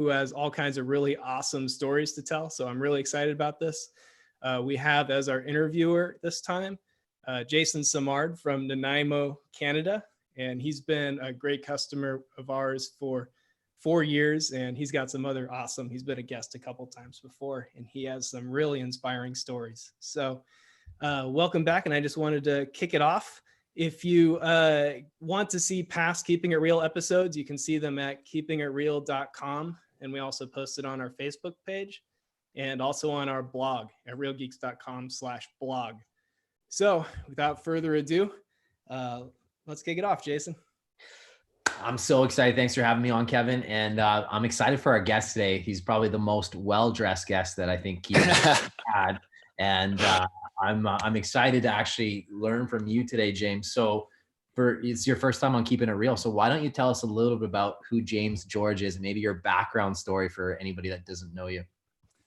who has all kinds of really awesome stories to tell. So I'm really excited about this. We have as our interviewer this time, Jason Simard from Nanaimo, Canada. And he's been a great customer of ours for 4 years. And he's got some other awesome, he's been a guest a couple times before, and he has some really inspiring stories. So welcome back. And I just wanted to kick it off. If you want to see past Keeping It Real episodes, you can see them at keepingitreal.com. And we also post it on our Facebook page and also on our blog at realgeeks.com/blog. So without further ado, let's kick it off, Jason. I'm so excited. Thanks for having me on, Kevin. And I'm excited for our guest today. He's probably the most well-dressed guest that I think he's had. And I'm excited to actually learn from you today, James. So it's your first time on Keeping It Real. So why don't you tell us a little bit about who James George is and maybe your background story for anybody that doesn't know you?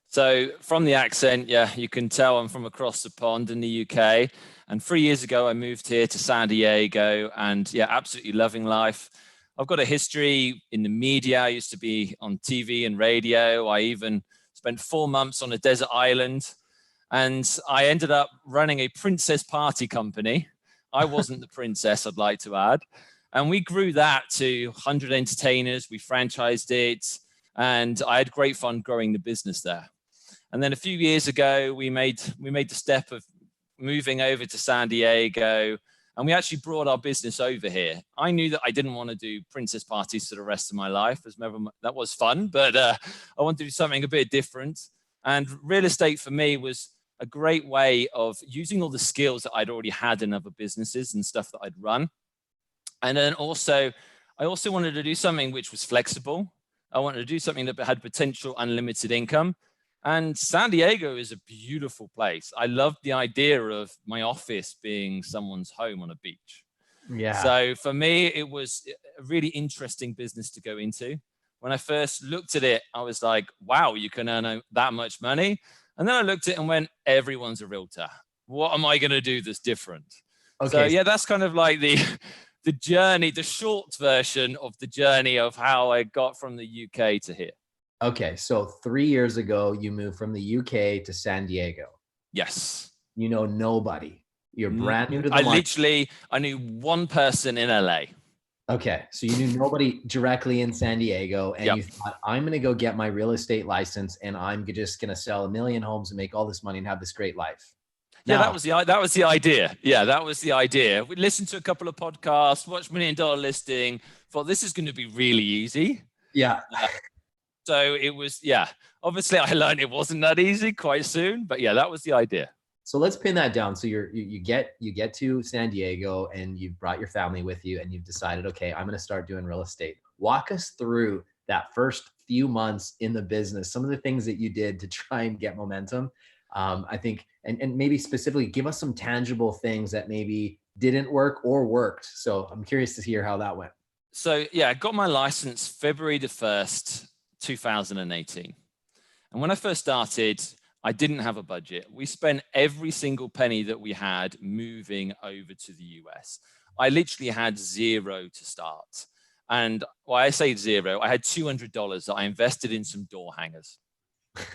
So from the accent, yeah, you can tell I'm from across the pond in the UK. And 3 years ago, I moved here to San Diego and yeah, absolutely loving life. I've got a history in the media. I used to be on TV and radio. I even spent 4 months on a desert island. And I ended up running a princess party company. I wasn't the princess, I'd like to add. And we grew that to 100 entertainers. We franchised it. And I had great fun growing the business there. And then a few years ago, we made the step of moving over to San Diego. And we actually brought our business over here. I knew that I didn't want to do princess parties for the rest of my life. That was fun, but I wanted to do something a bit different. And real estate for me was a great way of using all the skills that I'd already had in other businesses and stuff that I'd run. And then I also wanted to do something which was flexible. I wanted to do something that had potential unlimited income. And San Diego is a beautiful place. I loved the idea of my office being someone's home on a beach. Yeah. So for me, it was a really interesting business to go into. When I first looked at it, I was like, wow, you can earn that much money. And then I looked at it and went, everyone's a realtor. What am I going to do that's different? Okay. So yeah, that's kind of like the journey, the short version of the journey of how I got from the UK to here. Okay, so 3 years ago, you moved from the UK to San Diego. Yes. You know nobody. You're brand new to the market. I knew one person in LA. Okay, so you knew nobody directly in San Diego, and you thought, I'm going to go get my real estate license, and I'm just going to sell 1 million homes and make all this money and have this great life. Yeah, that was the idea. Yeah, that was the idea. We listened to a couple of podcasts, watched $1 Million Listing, thought this is going to be really easy. Yeah. So it was, yeah, obviously I learned it wasn't that easy quite soon, but yeah, that was the idea. So let's pin that down. So you get to San Diego and you've brought your family with you and you've decided, okay, I'm going to start doing real estate. Walk us through that first few months in the business, some of the things that you did to try and get momentum. I think, and maybe specifically give us some tangible things that maybe didn't work or worked. So I'm curious to hear how that went. So yeah, I got my license February the 1st, 2018. And when I first started, I didn't have a budget. We spent every single penny that we had moving over to the US. I literally had zero to start. And when I say zero, I had $200 that I invested in some door hangers.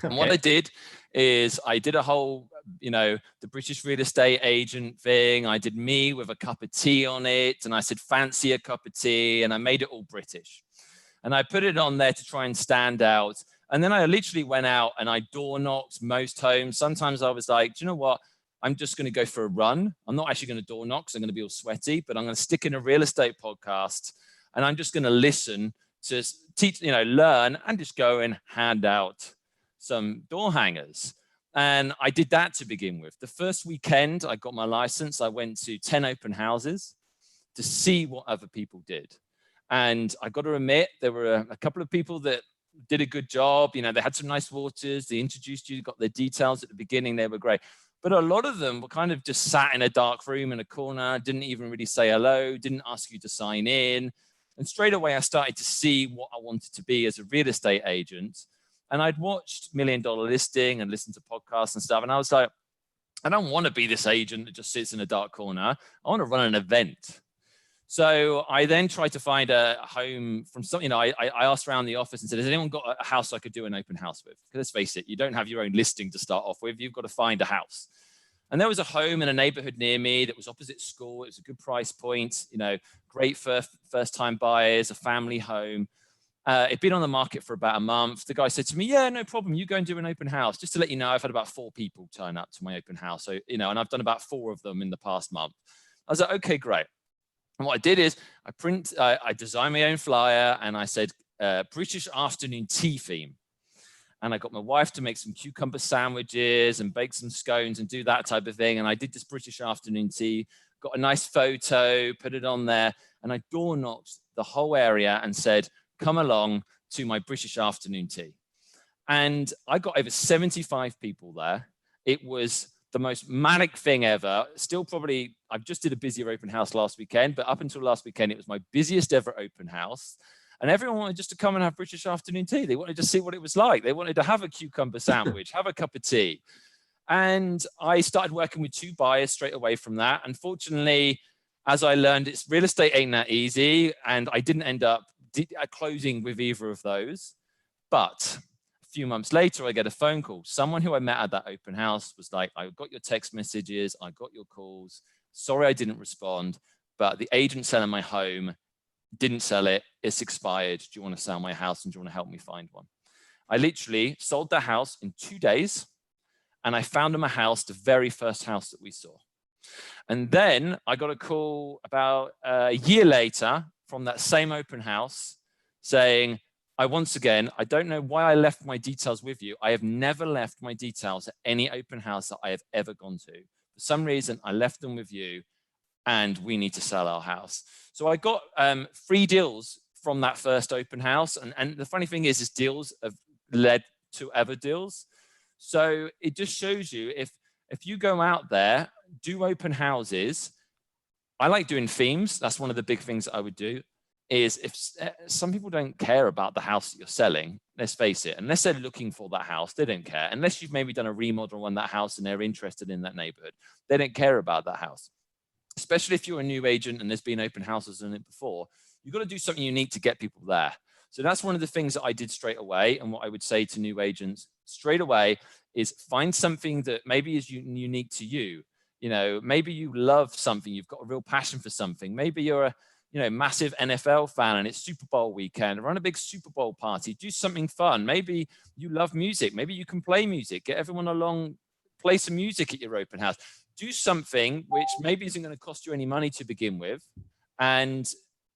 And what I did is I did a whole, the British real estate agent thing. I did me with a cup of tea on it. And I said, fancy a cup of tea. And I made it all British. And I put it on there to try and stand out. And then I literally went out and I door knocked most homes. Sometimes I was like, do you know what? I'm just going to go for a run. I'm not actually going to door knock because I'm going to be all sweaty, but I'm going to stick in a real estate podcast and I'm just going to listen to teach, learn and just go and hand out some door hangers. And I did that to begin with. The first weekend I got my license, I went to 10 open houses to see what other people did. And I got to admit, there were a couple of people that did a good job. They had some nice waters. They introduced you, got their details at the beginning. They were great. But a lot of them were kind of just sat in a dark room in a corner, didn't even really say hello, didn't ask you to sign in. And straight away, I started to see what I wanted to be as a real estate agent. And I'd watched $1 Million Listing and listened to podcasts and stuff. And I was like, I don't want to be this agent that just sits in a dark corner. I want to run an event. So I then tried to find a home from some, I asked around the office and said, has anyone got a house I could do an open house with? Because let's face it, you don't have your own listing to start off with. You've got to find a house. And there was a home in a neighborhood near me that was opposite school. It was a good price point, great for first-time buyers, a family home. It'd been on the market for about a month. The guy said to me, yeah, no problem. You go and do an open house. Just to let you know, I've had about 4 people turn up to my open house. So, and I've done about 4 of them in the past month. I was like, okay, great. And what I did is I designed my own flyer and I said, British afternoon tea theme. And I got my wife to make some cucumber sandwiches and bake some scones and do that type of thing. And I did this British afternoon tea, got a nice photo, put it on there. And I door knocked the whole area and said, come along to my British afternoon tea. And I got over 75 people there. It was the most manic thing ever. Still probably, I just did a busier open house last weekend, but up until last weekend, it was my busiest ever open house. And everyone wanted just to come and have British afternoon tea. They wanted to see what it was like. They wanted to have a cucumber sandwich, have a cup of tea. And I started working with 2 buyers straight away from that. Unfortunately, as I learned, real estate ain't that easy. And I didn't end up closing with either of those. But a few months later, I get a phone call. Someone who I met at that open house was like, I got your text messages, I got your calls. Sorry, I didn't respond, but the agent selling my home didn't sell it. It's expired. Do you want to sell my house and do you want to help me find one? I literally sold the house in 2 days and I found him a house, the very first house that we saw. And then I got a call about a year later from that same open house saying, I don't know why I left my details with you. I have never left my details at any open house that I have ever gone to. For some reason, I left them with you and we need to sell our house. So I got 3 deals from that first open house. And the funny thing is deals have led to other deals. So it just shows you if you go out there, do open houses. I like doing themes. That's one of the big things that I would do. Is if some people don't care about the house that you're selling, let's face it, unless they're looking for that house, they don't care. Unless you've maybe done a remodel on that house and they're interested in that neighborhood, they don't care about that house. Especially if you're a new agent and there's been open houses in it before, you've got to do something unique to get people there. So that's one of the things that I did straight away. And what I would say to new agents straight away is find something that maybe is unique to you. Maybe you love something, you've got a real passion for something. Maybe you're a massive NFL fan and it's Super Bowl weekend, run a big Super Bowl party, do something fun. Maybe you love music. Maybe you can play music, get everyone along, play some music at your open house, do something which maybe isn't going to cost you any money to begin with and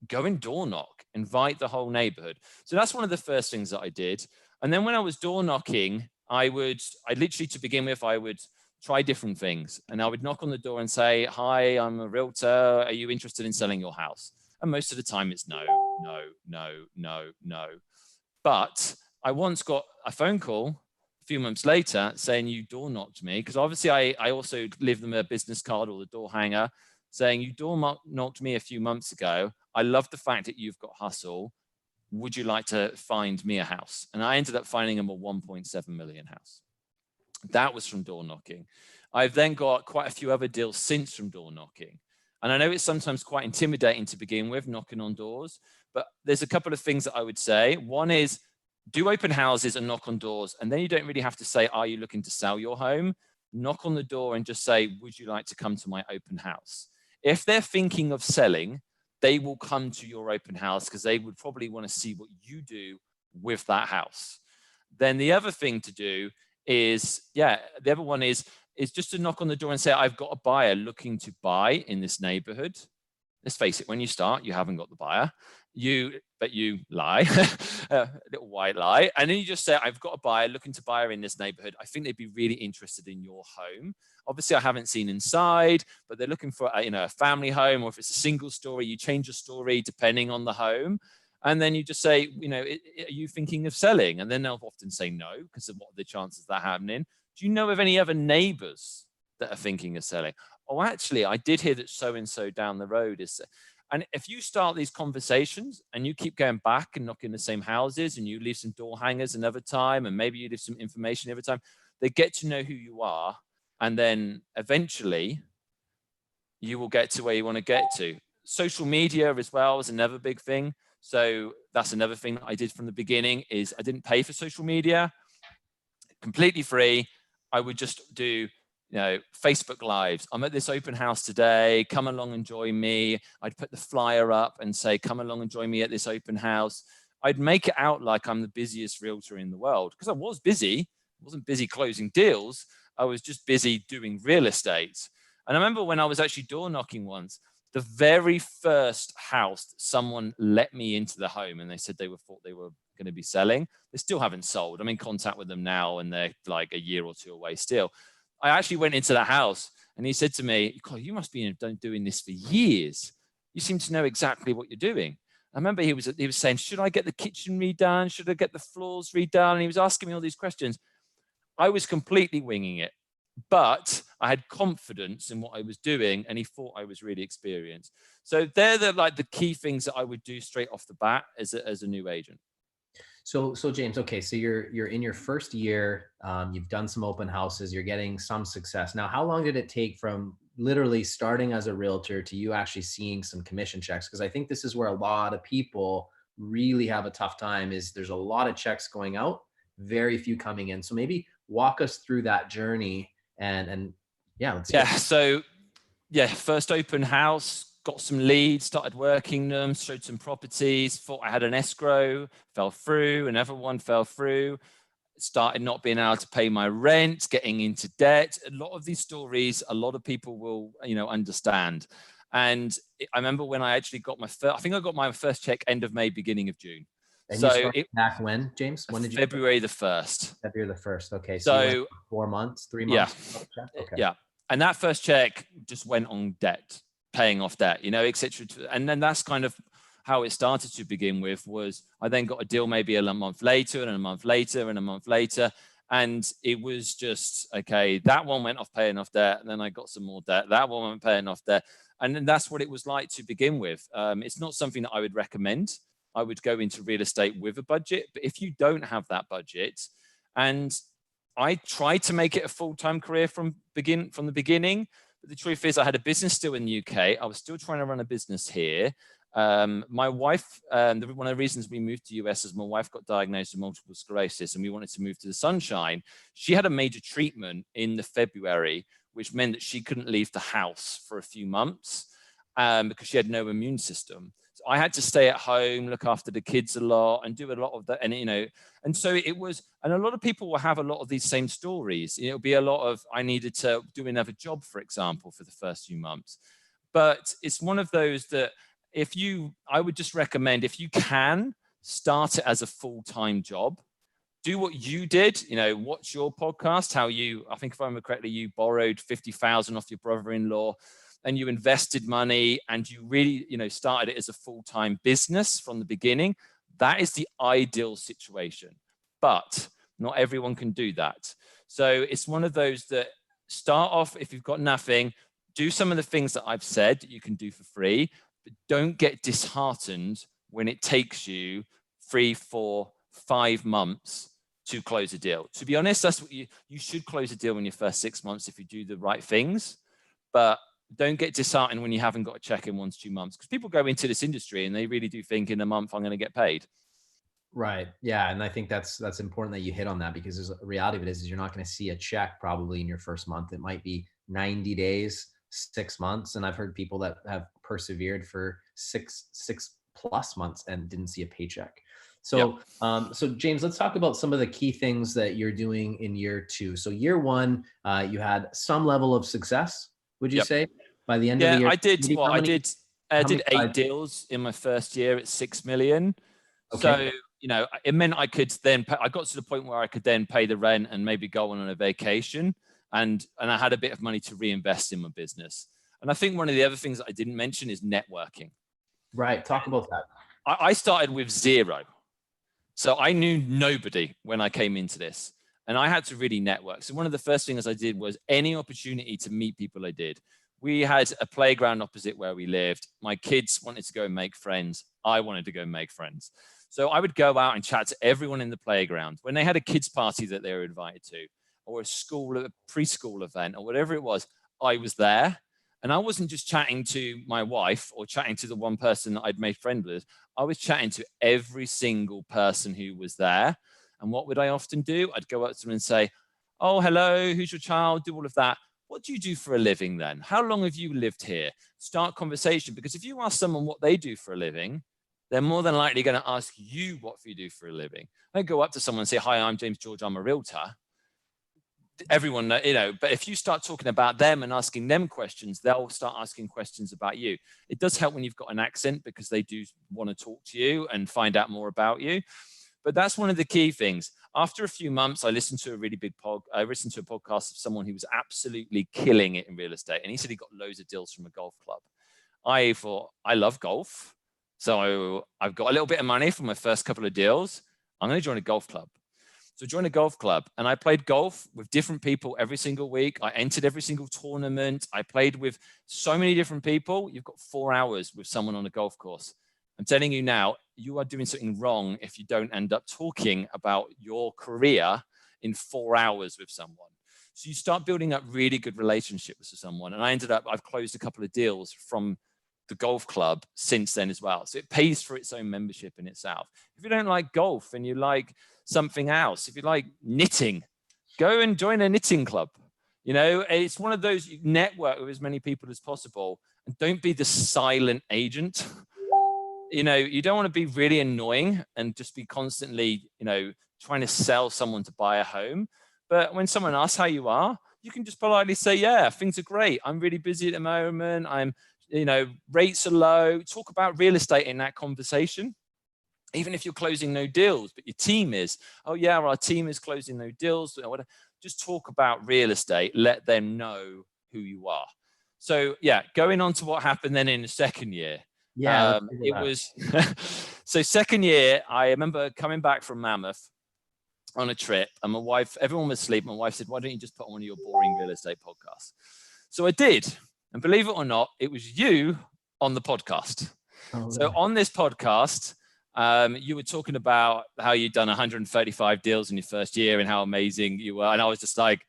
go and door knock, invite the whole neighborhood. So that's one of the first things that I did. And then when I was door knocking, I literally to begin with, I would try different things. And I would knock on the door and say, hi, I'm a realtor. Are you interested in selling your house? And most of the time it's no, no, no, no, no. But I once got a phone call a few months later saying you door knocked me, because obviously I also leave them a business card or the door hanger saying you door knocked me a few months ago. I love the fact that you've got hustle. Would you like to find me a house? And I ended up finding them a 1.7 million house. That was from door knocking. I've then got quite a few other deals since from door knocking. And I know it's sometimes quite intimidating to begin with, knocking on doors, but there's a couple of things that I would say. One is do open houses and knock on doors. And then you don't really have to say, are you looking to sell your home? Knock on the door and just say, would you like to come to my open house? If they're thinking of selling, they will come to your open house because they would probably want to see what you do with that house. Then the other thing to do is, the other one is just to knock on the door and say, I've got a buyer looking to buy in this neighborhood. Let's face it, when you start, you haven't got the buyer. But you lie, a little white lie. And then you just say, I've got a buyer looking to buy in this neighborhood. I think they'd be really interested in your home. Obviously, I haven't seen inside, but they're looking for a family home, or if it's a single story, you change your story depending on the home. And then you just say, are you thinking of selling? And then they'll often say no, because of what are the chances of that happening. Do you know of any other neighbors that are thinking of selling? Oh, actually, I did hear that so-and-so down the road is. And if you start these conversations and you keep going back and knocking the same houses and you leave some door hangers another time, and maybe you leave some information every time, they get to know who you are. And then eventually you will get to where you want to get to. Social media as well was another big thing. So that's another thing that I did from the beginning is I didn't pay for social media, completely free. I would just do, Facebook Lives. I'm at this open house today. Come along and join me. I'd put the flyer up and say, come along and join me at this open house. I'd make it out like I'm the busiest realtor in the world because I was busy. I wasn't busy closing deals. I was just busy doing real estate. And I remember when I was actually door knocking once, the very first house that someone let me into the home and they said thought they were going to be selling. They still haven't sold. I'm in contact with them now and they're like a year or two away still. I actually went into that house and he said to me, you must be doing this for years. You seem to know exactly what you're doing. I remember he was saying, should I get the kitchen redone? Should I get the floors redone? And he was asking me all these questions. I was completely winging it, but I had confidence in what I was doing and he thought I was really experienced. So they're the key things that I would do straight off the bat as a new agent. So James, okay, so you're in your first year, you've done some open houses, you're getting some success. Now, how long did it take from literally starting as a realtor to you actually seeing some commission checks? Because I think this is where a lot of people really have a tough time is there's a lot of checks going out, very few coming in. So maybe walk us through that journey and yeah, let's first open house, got some leads, started working them, showed some properties, thought I had an escrow, fell through, another one fell through, started not being able to pay my rent, getting into debt. A lot of these stories, a lot of people will, understand. And I remember when I actually got I think I got my first check end of May, beginning of June. And so you started back when, James? When did you? February the 1st. February the 1st. Okay. So you went 4 months, 3 months. Yeah. Okay. Yeah. And that first check just went on debt, paying off debt, etc. And then that's kind of how it started to begin with. Was I then got a deal maybe a month later and a month later and a month later. And it was just, okay, that one went off paying off debt. And then I got some more debt. That one went paying off debt. And then that's what it was like to begin with. It's not something that I would recommend. I would go into real estate with a budget. But if you don't have that budget, and I tried to make it a full-time career from the beginning, but the truth is I had a business still in the UK. I was still trying to run a business here. My wife, one of the reasons we moved to the US is my wife got diagnosed with multiple sclerosis and we wanted to move to the sunshine. She had a major treatment in the February, which meant that she couldn't leave the house for a few months because she had no immune system. So I had to stay at home, look after the kids a lot and do a lot of that. And, and so it was, and a lot of people will have a lot of these same stories. It'll be a lot of, I needed to do another job, for example, for the first few months. But it's one of those that I would just recommend, if you can, start it as a full-time job. Do what you did, watch your podcast, I think if I remember correctly, you borrowed $50,000 off your brother-in-law and you invested money and you really, started it as a full-time business from the beginning. That is the ideal situation, but not everyone can do that. So it's one of those that start off, if you've got nothing, do some of the things that I've said that you can do for free, but don't get disheartened when it takes you 3, 4, 5 months to close a deal. To be honest, that's what you should close a deal in your first 6 months if you do the right things, but don't get disheartened when you haven't got a check in 1 to 2 months, because people go into this industry and they really do think in a month I'm going to get paid. Right. Yeah. And I think that's important that you hit on that, because the reality of it is you're not going to see a check probably in your first month. It might be 90 days, 6 months. And I've heard people that have persevered for six plus months and didn't see a paycheck. So, so James, let's talk about some of the key things that you're doing in year 2. So year 1, you had some level of success, would you say, by the end of the year? I did 8 deals in my first year at 6 million. Okay. So, it meant I could then I got to the point where I could then pay the rent and maybe go on a vacation, and I had a bit of money to reinvest in my business. And I think one of the other things that I didn't mention is networking. Right. Talk about that. I started with 0. So I knew nobody when I came into this, and I had to really network. So one of the first things I did was any opportunity to meet people I did. We had a playground opposite where we lived. My kids wanted to go and make friends. I wanted to go and make friends. So I would go out and chat to everyone in the playground. When they had a kids party that they were invited to, or a preschool event, or whatever it was, I was there. And I wasn't just chatting to my wife or chatting to the one person that I'd made friends with. I was chatting to every single person who was there. And what would I often do? I'd go up to them and say, oh, hello, who's your child? Do all of that. What do you do for a living then? How long have you lived here? Start conversation. Because if you ask someone what they do for a living, they're more than likely going to ask you what you do for a living. I go up to someone and say, hi, I'm James George, I'm a realtor. Everyone, but if you start talking about them and asking them questions, they'll start asking questions about you. It does help when you've got an accent, because they do want to talk to you and find out more about you. But that's one of the key things. After a few months, I listened to a podcast of someone who was absolutely killing it in real estate. And he said he got loads of deals from a golf club. I thought, I love golf. So I've got a little bit of money for my first couple of deals. I'm going to join a golf club. So I joined a golf club, and I played golf with different people every single week. I entered every single tournament. I played with so many different people. You've got 4 hours with someone on a golf course. I'm telling you now, you are doing something wrong if you don't end up talking about your career in 4 hours with someone. So you start building up really good relationships with someone. And I've closed a couple of deals from the golf club since then as well. So it pays for its own membership in itself. If you don't like golf and you like something else, if you like knitting, go and join a knitting club. It's one of those, you network with as many people as possible, and don't be the silent agent. You don't want to be really annoying and just be constantly, trying to sell someone to buy a home. But when someone asks how you are, you can just politely say, yeah, things are great. I'm really busy at the moment. Rates are low. Talk about real estate in that conversation. Even if you're closing no deals, but your team is, oh yeah, our team is closing no deals. Just talk about real estate. Let them know who you are. So yeah, going on to what happened then in the second year. Yeah, it was so second year. I remember coming back from Mammoth on a trip, and my wife, everyone was asleep. My wife said, why don't you just put on one of your boring real estate podcasts? So I did. And believe it or not, it was you on the podcast. Oh, so on this podcast, you were talking about how you'd done 135 deals in your first year and how amazing you were. And I was just like,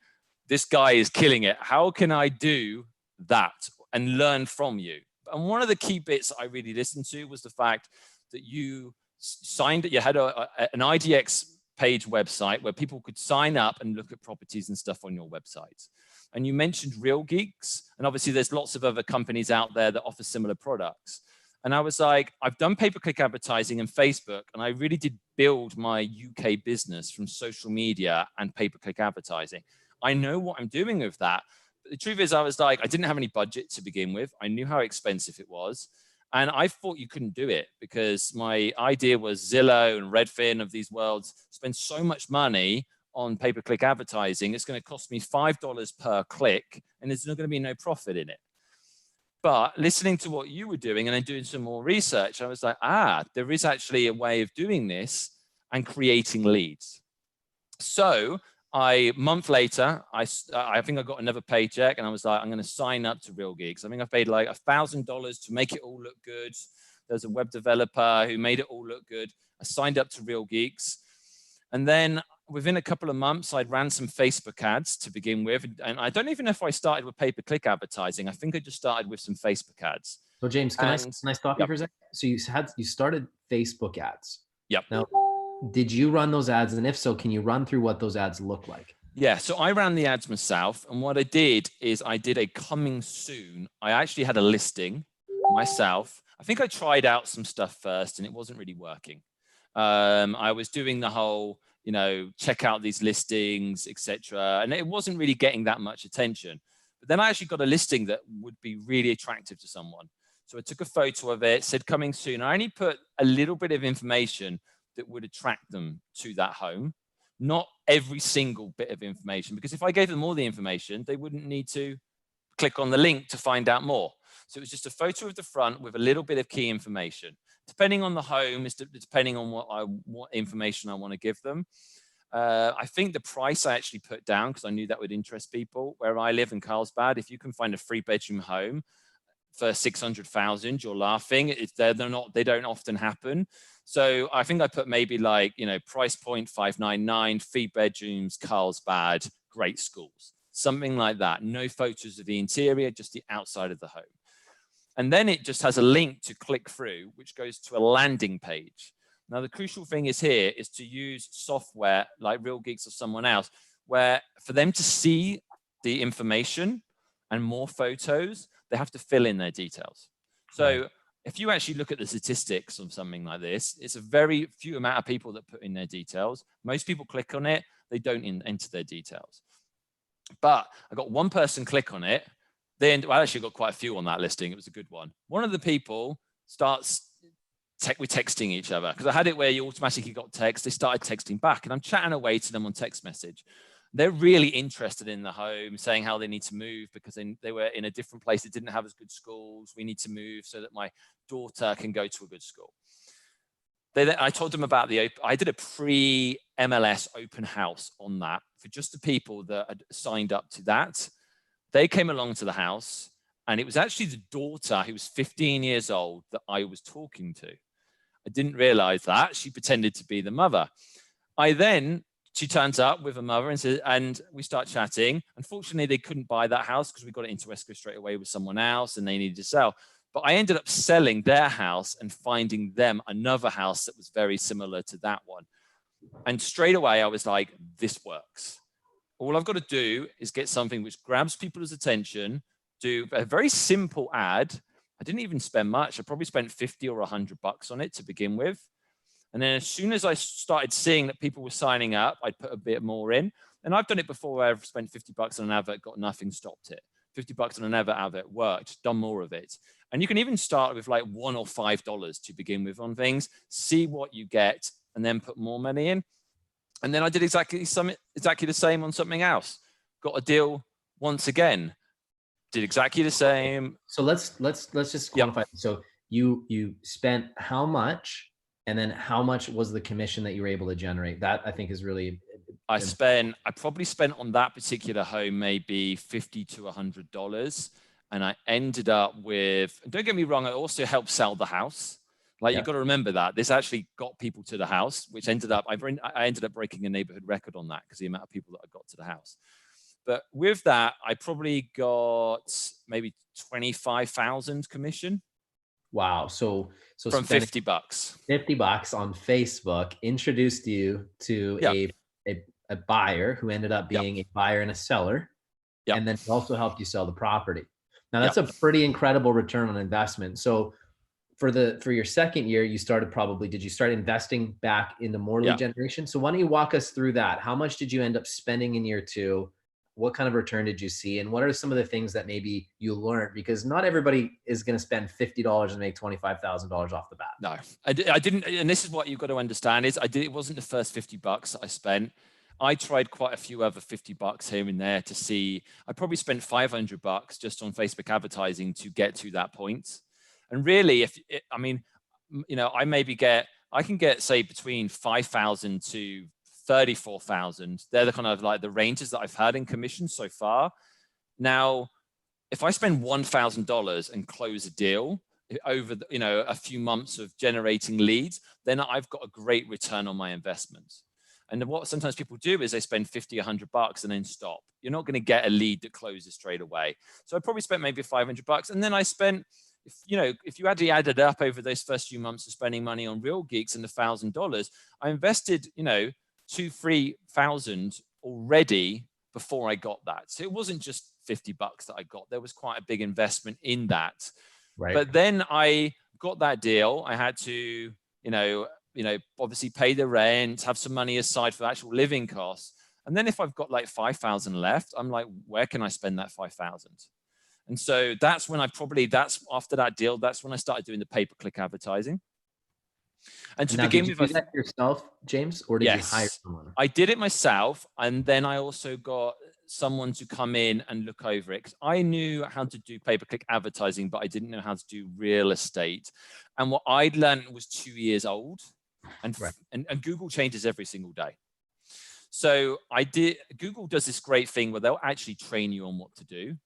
this guy is killing it. How can I do that and learn from you? And one of the key bits I really listened to was the fact that you had an IDX page website where people could sign up and look at properties and stuff on your website. And you mentioned Real Geeks. And obviously there's lots of other companies out there that offer similar products. And I was like, I've done pay-per-click advertising and Facebook, and I really did build my UK business from social media and pay-per-click advertising. I know what I'm doing with that. But the truth is, I was like, I didn't have any budget to begin with. I knew how expensive it was. And I thought you couldn't do it because my idea was Zillow and Redfin of these worlds spend so much money on pay-per-click advertising. It's going to cost me $5 per click, and there's not going to be no profit in it. But listening to what you were doing and then doing some more research, I was like, there is actually a way of doing this and creating leads. So a month later, I think I got another paycheck, and I was like, I'm going to sign up to Real Geeks. I think I paid like $1,000 to make it all look good. There's a web developer who made it all look good. I signed up to Real Geeks. And then within a couple of months, I'd ran some Facebook ads to begin with. And I don't even know if I started with pay-per-click advertising. I think I just started with some Facebook ads. So James, can I stop you for a second? So you started Facebook ads. Yep. Now, did you run those ads? And if so, can you run through what those ads look like? Yeah, so I ran the ads myself. And what I did is I did a coming soon. I actually had a listing myself. I think I tried out some stuff first and it wasn't really working. I was doing the whole, check out these listings, etc. And it wasn't really getting that much attention. But then I actually got a listing that would be really attractive to someone. So I took a photo of it, said coming soon. I only put a little bit of information that would attract them to that home. Not every single bit of information, because if I gave them all the information, they wouldn't need to click on the link to find out more. So it was just a photo of the front with a little bit of key information. Depending on the home, is depending on what information I want to give them. I think the price I actually put down because I knew that would interest people. Where I live in Carlsbad, if you can find a 3-bedroom home for 600,000, you're laughing. They don't often happen. So I think I put maybe like, price point 599, 3 bedrooms, Carlsbad, great schools. something like that. No photos of the interior, just the outside of the home. And then it just has a link to click through, which goes to a landing page. Now, the crucial thing is here is to use software like Real Geeks or someone else, where for them to see the information and more photos, they have to fill in their details. So if you actually look at the statistics of something like this, it's a very few amount of people that put in their details. Most people click on it, they don't enter their details. But I got one person click on it. Then, well, I actually got quite a few on that listing. It was a good one. One of the people starts we're texting each other, because I had it where you automatically got text. They started texting back, and I'm chatting away to them on text message. They're really interested in the home, saying how they need to move because they were in a different place. They didn't have as good schools. We need to move so that my daughter can go to a good school. I told them about I did a pre-MLS open house on that for just the people that had signed up to that. They came along to the house, and it was actually the daughter who was 15 years old that I was talking to. I didn't realize that. She pretended to be the mother. She turns up with her mother and says, and we start chatting. Unfortunately, they couldn't buy that house because we got it into escrow straight away with someone else and they needed to sell. But I ended up selling their house and finding them another house that was very similar to that one. And straight away, I was like, this works. All I've got to do is get something which grabs people's attention, do a very simple ad. I didn't even spend much. I probably spent 50 or 100 bucks on it to begin with. And then as soon as I started seeing that people were signing up, I'd put a bit more in. And I've done it before where I've spent 50 bucks on an advert, got nothing, stopped it. 50 bucks on an advert worked, done more of it. And you can even start with like $1 or $5 to begin with on things, see what you get, and then put more money in. And then I did exactly the same on something else. Got a deal once again, did exactly the same. So let's just quantify. Yep. So you spent how much? And then how much was the commission that you were able to generate? That I think is really. I probably spent on that particular home maybe $50 to $100. And I ended up with, don't get me wrong, I also helped sell the house. Like, you've got to remember that this actually got people to the house, which ended up, I ended up breaking a neighborhood record on that because the amount of people that I got to the house. But with that, I probably got maybe 25,000 commission. Wow. So from 50 bucks. 50 bucks on Facebook introduced you to a buyer who ended up being a buyer and a seller. And then also helped you sell the property. Now that's a pretty incredible return on investment. So for your second year, did you start investing back into more lead generation? So why don't you walk us through that? How much did you end up spending in year two? What kind of return did you see? And what are some of the things that maybe you learned? Because not everybody is going to spend $50 and make $25,000 off the bat. No, I didn't. And this is what you've got to understand is it wasn't the first 50 bucks that I spent. I tried quite a few other 50 bucks here and there to see. I probably spent 500 bucks just on Facebook advertising to get to that point. And really, I can get say between 5,000 to 34,000. They're the kind of like the ranges that I've had in commission so far. Now, if I spend $1,000 and close a deal over a few months of generating leads, then I've got a great return on my investment. And what sometimes people do is they spend 50, 100 bucks and then stop. You're not going to get a lead that closes straight away. So I probably spent maybe 500 bucks. And then I spent, if you actually added up over those first few months of spending money on Real Geeks and $1,000, I invested, 2,000-3,000 already before I got that. So it wasn't just 50 bucks that I got. There was quite a big investment in that. Right. But then I got that deal. I had to, obviously pay the rent, have some money aside for actual living costs. And then if I've got like 5,000 left, I'm like, where can I spend that 5,000? And so that's when after that deal, that's when I started doing the pay-per-click advertising. And to begin with, did you do that yourself, James, or did you hire someone? I did it myself, and then I also got someone to come in and look over it, because I knew how to do pay-per-click advertising, but I didn't know how to do real estate. And what I'd learned was 2 years old, and Google changes every single day. So Google does this great thing where they'll actually train you on what to do.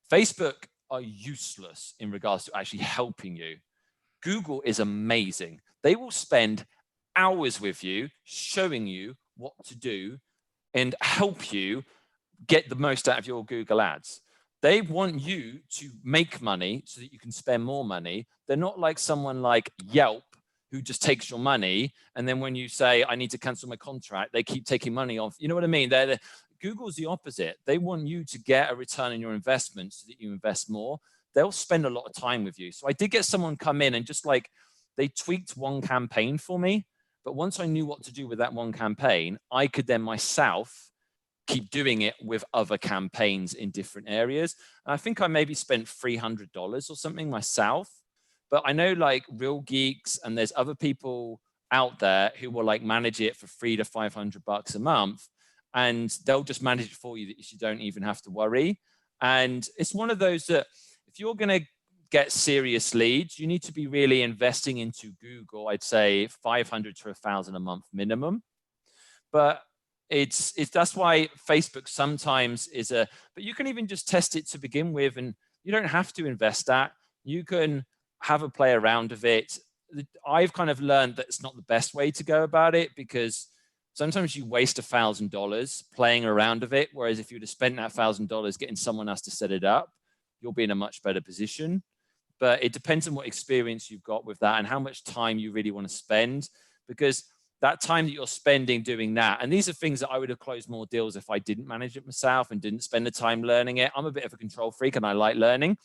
Facebook are useless in regards to actually helping you. Google is amazing. They will spend hours with you, showing you what to do and help you get the most out of your Google ads. They want you to make money so that you can spend more money. They're not like someone like Yelp who just takes your money. And then when you say, I need to cancel my contract, they keep taking money off. You know what I mean? Google's the opposite. They want you to get a return on your investment so that you invest more. They'll spend a lot of time with you. So I did get someone come in and just like, they tweaked one campaign for me. But once I knew what to do with that one campaign, I could then myself keep doing it with other campaigns in different areas. And I think I maybe spent $300 or something myself. But I know like Real Geeks and there's other people out there who will like manage it for $300 to $500 a month. And they'll just manage it for you that you don't even have to worry. And it's one of those that if you're going to get serious leads, you need to be really investing into Google. I'd say 500 to 1,000 a month minimum. But it's that's why Facebook sometimes but you can even just test it to begin with, and you don't have to invest that. You can have a play around of it. I've kind of learned that it's not the best way to go about it, because sometimes you waste $1,000 playing around of it. Whereas if you'd have spent that $1,000 getting someone else to set it up, you'll be in a much better position. But it depends on what experience you've got with that and how much time you really want to spend, because that time that you're spending doing that, and these are things that I would have closed more deals if I didn't manage it myself and didn't spend the time learning it. I'm a bit of a control freak and I like learning.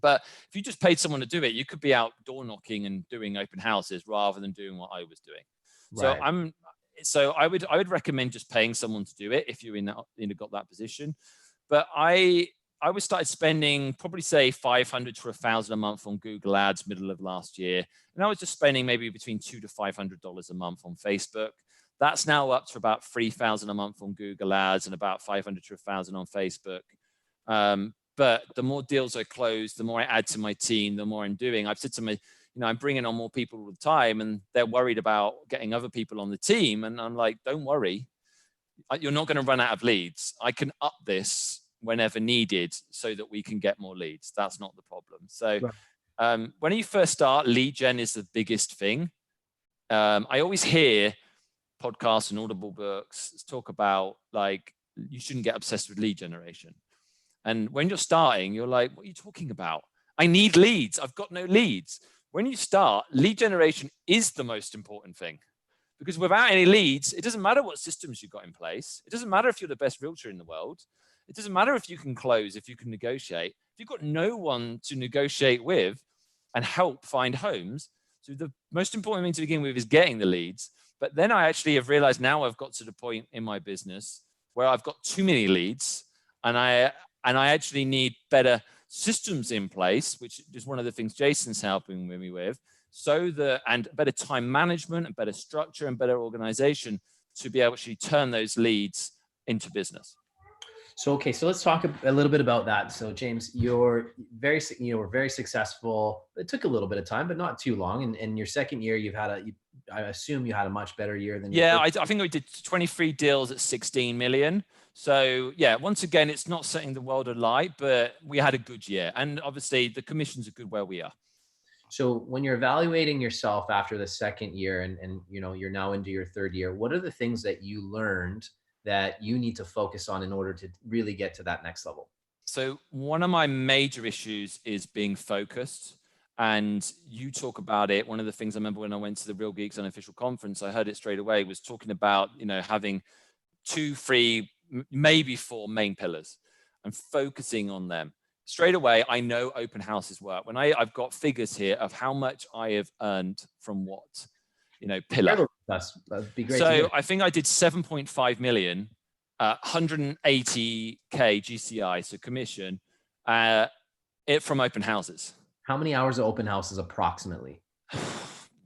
But if you just paid someone to do it, you could be out door knocking and doing open houses rather than doing what I was doing. Right. So I would recommend just paying someone to do it if you're got that position. But I started spending probably say 500 to 1,000 a month on Google ads middle of last year. And I was just spending maybe between $200 to $500 a month on Facebook. That's now up to about 3,000 a month on Google ads and about 500 to 1,000 on Facebook. But the more deals I close, the more I add to my team, the more I'm doing. I've said to my, I'm bringing on more people all the time, and they're worried about getting other people on the team. And I'm like, don't worry. You're not going to run out of leads. I can up this whenever needed so that we can get more leads. That's not the problem. So when you first start, lead gen is the biggest thing. I always hear podcasts and Audible books talk about like, you shouldn't get obsessed with lead generation. And when you're starting, you're like, what are you talking about? I need leads. I've got no leads. When you start, lead generation is the most important thing, because without any leads, it doesn't matter what systems you've got in place. It doesn't matter if you're the best realtor in the world. It doesn't matter if you can close, if you can negotiate. If you've got no one to negotiate with and help find homes, so the most important thing to begin with is getting the leads. But then I actually have realized now I've got to the point in my business where I've got too many leads, and I actually need better systems in place, which is one of the things Jason's helping me with, and better time management and better structure and better organization to be able to actually turn those leads into business. So, okay, so let's talk a little bit about that. So James, you're very successful. It took a little bit of time, but not too long. And in your second year, I assume you had a much better year than Yeah, I think we did 23 deals at 16 million. So yeah, once again, it's not setting the world alight, but we had a good year. And obviously the commissions are good where we are. So when you're evaluating yourself after the second year and you're now into your third year, what are the things that you learned that you need to focus on in order to really get to that next level? So one of my major issues is being focused. And you talk about it. One of the things I remember when I went to the Real Geeks unofficial conference, I heard it straight away, was talking about, having 2, 3, maybe 4 main pillars and focusing on them. Straight away, I know open houses work. When I've got figures here of how much I have earned from what, pillar. That'd be great. So I think I did 7.5 million, 180K GCI, so commission, from open houses. How many hours of open houses approximately?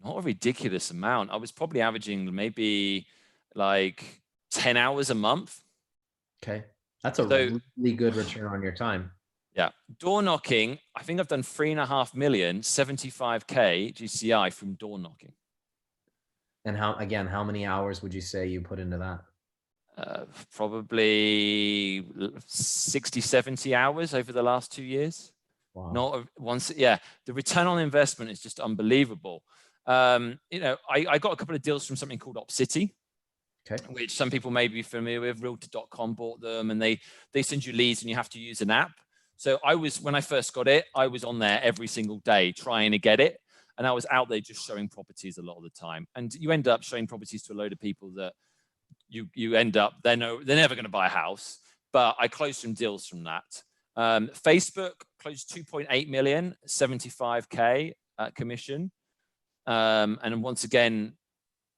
Not a ridiculous amount. I was probably averaging maybe like 10 hours a month. Okay. That's a really good return on your time. Yeah. Door knocking, I think I've done 3.5 million, 75K GCI from door knocking. And how many hours would you say you put into that? Probably 60, 70 hours over the last 2 years. Wow. Not once. Yeah. The return on investment is just unbelievable. I got a couple of deals from something called OpCity. Okay. which some people may be familiar with. Realtor.com bought them, and they send you leads and you have to use an app. So when I first got it, I was on there every single day trying to get it. And I was out there just showing properties a lot of the time. And you end up showing properties to a load of people that you end up, they're never going to buy a house. But I closed some deals from that. Facebook closed 2.8 million, 75K commission. And once again,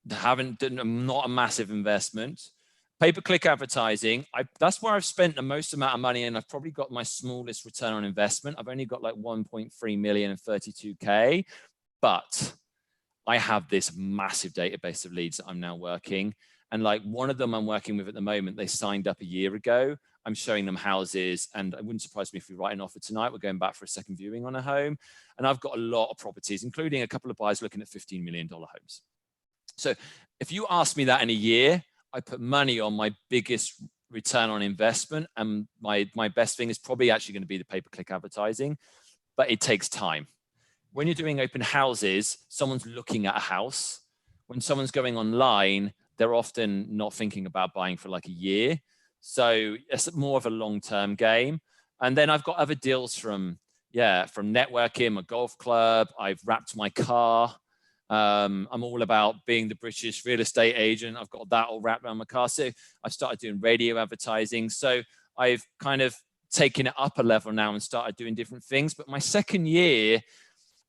not a massive investment. Pay-per-click advertising, that's where I've spent the most amount of money, and I've probably got my smallest return on investment. I've only got like 1.3 million and 32K, but I have this massive database of leads that I'm now working. And like one of them I'm working with at the moment, they signed up a year ago. I'm showing them houses, and it wouldn't surprise me if we write an offer tonight. We're going back for a second viewing on a home. And I've got a lot of properties, including a couple of buyers looking at $15 million homes. So if you ask me that in a year, I put money on my biggest return on investment, and my best thing is probably actually going to be the pay-per-click advertising, but it takes time. When you're doing open houses, someone's looking at a house. When someone's going online, they're often not thinking about buying for like a year. So it's more of a long-term game. And then I've got other deals from networking, my golf club. I've wrapped my car. I'm all about being the British real estate agent. I've got that all wrapped around my car. So I've started doing radio advertising. So I've kind of taken it up a level now and started doing different things. But my second year,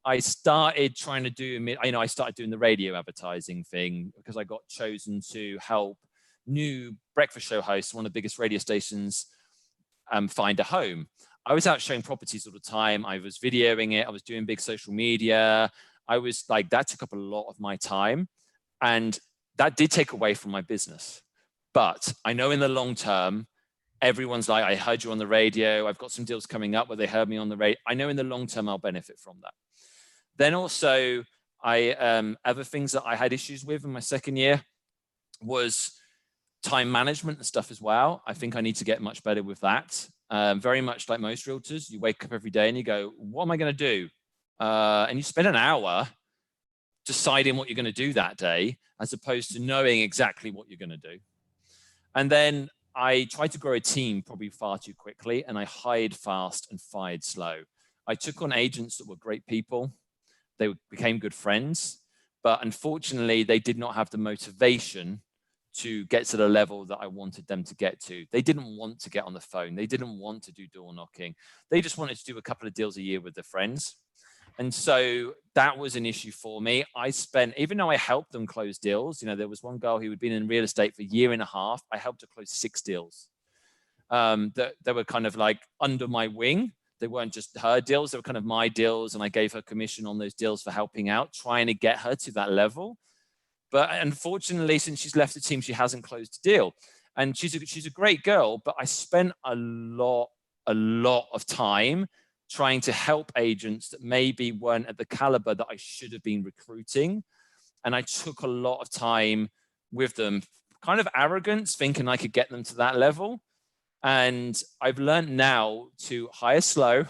I started trying to do, I started doing the radio advertising thing because I got chosen to help new breakfast show hosts, one of the biggest radio stations, find a home. I was out showing properties all the time. I was videoing it. I was doing big social media. I was like, that took up a lot of my time, and that did take away from my business. But I know in the long term, everyone's like, I heard you on the radio. I've got some deals coming up where they heard me on the radio. I know in the long term, I'll benefit from that. Then also, other things that I had issues with in my second year was time management and stuff as well. I think I need to get much better with that. Very much like most realtors, you wake up every day and you go, what am I going to do? And you spend an hour deciding what you're going to do that day, as opposed to knowing exactly what you're going to do. And then I tried to grow a team probably far too quickly, and I hired fast and fired slow. I took on agents that were great people. They became good friends, but unfortunately, they did not have the motivation to get to the level that I wanted them to get to. They didn't want to get on the phone. They didn't want to do door knocking. They just wanted to do a couple of deals a year with their friends. And so that was an issue for me. Even though I helped them close deals, there was one girl who had been in real estate for a year and a half. I helped her close 6 deals that were kind of like under my wing. They weren't just her deals, they were kind of my deals. And I gave her commission on those deals for helping out, trying to get her to that level. But unfortunately, since she's left the team, she hasn't closed a deal. And she's a great girl, but I spent a lot of time trying to help agents that maybe weren't at the caliber that I should have been recruiting. And I took a lot of time with them, kind of arrogance, thinking I could get them to that level. And I've learned now to hire slow,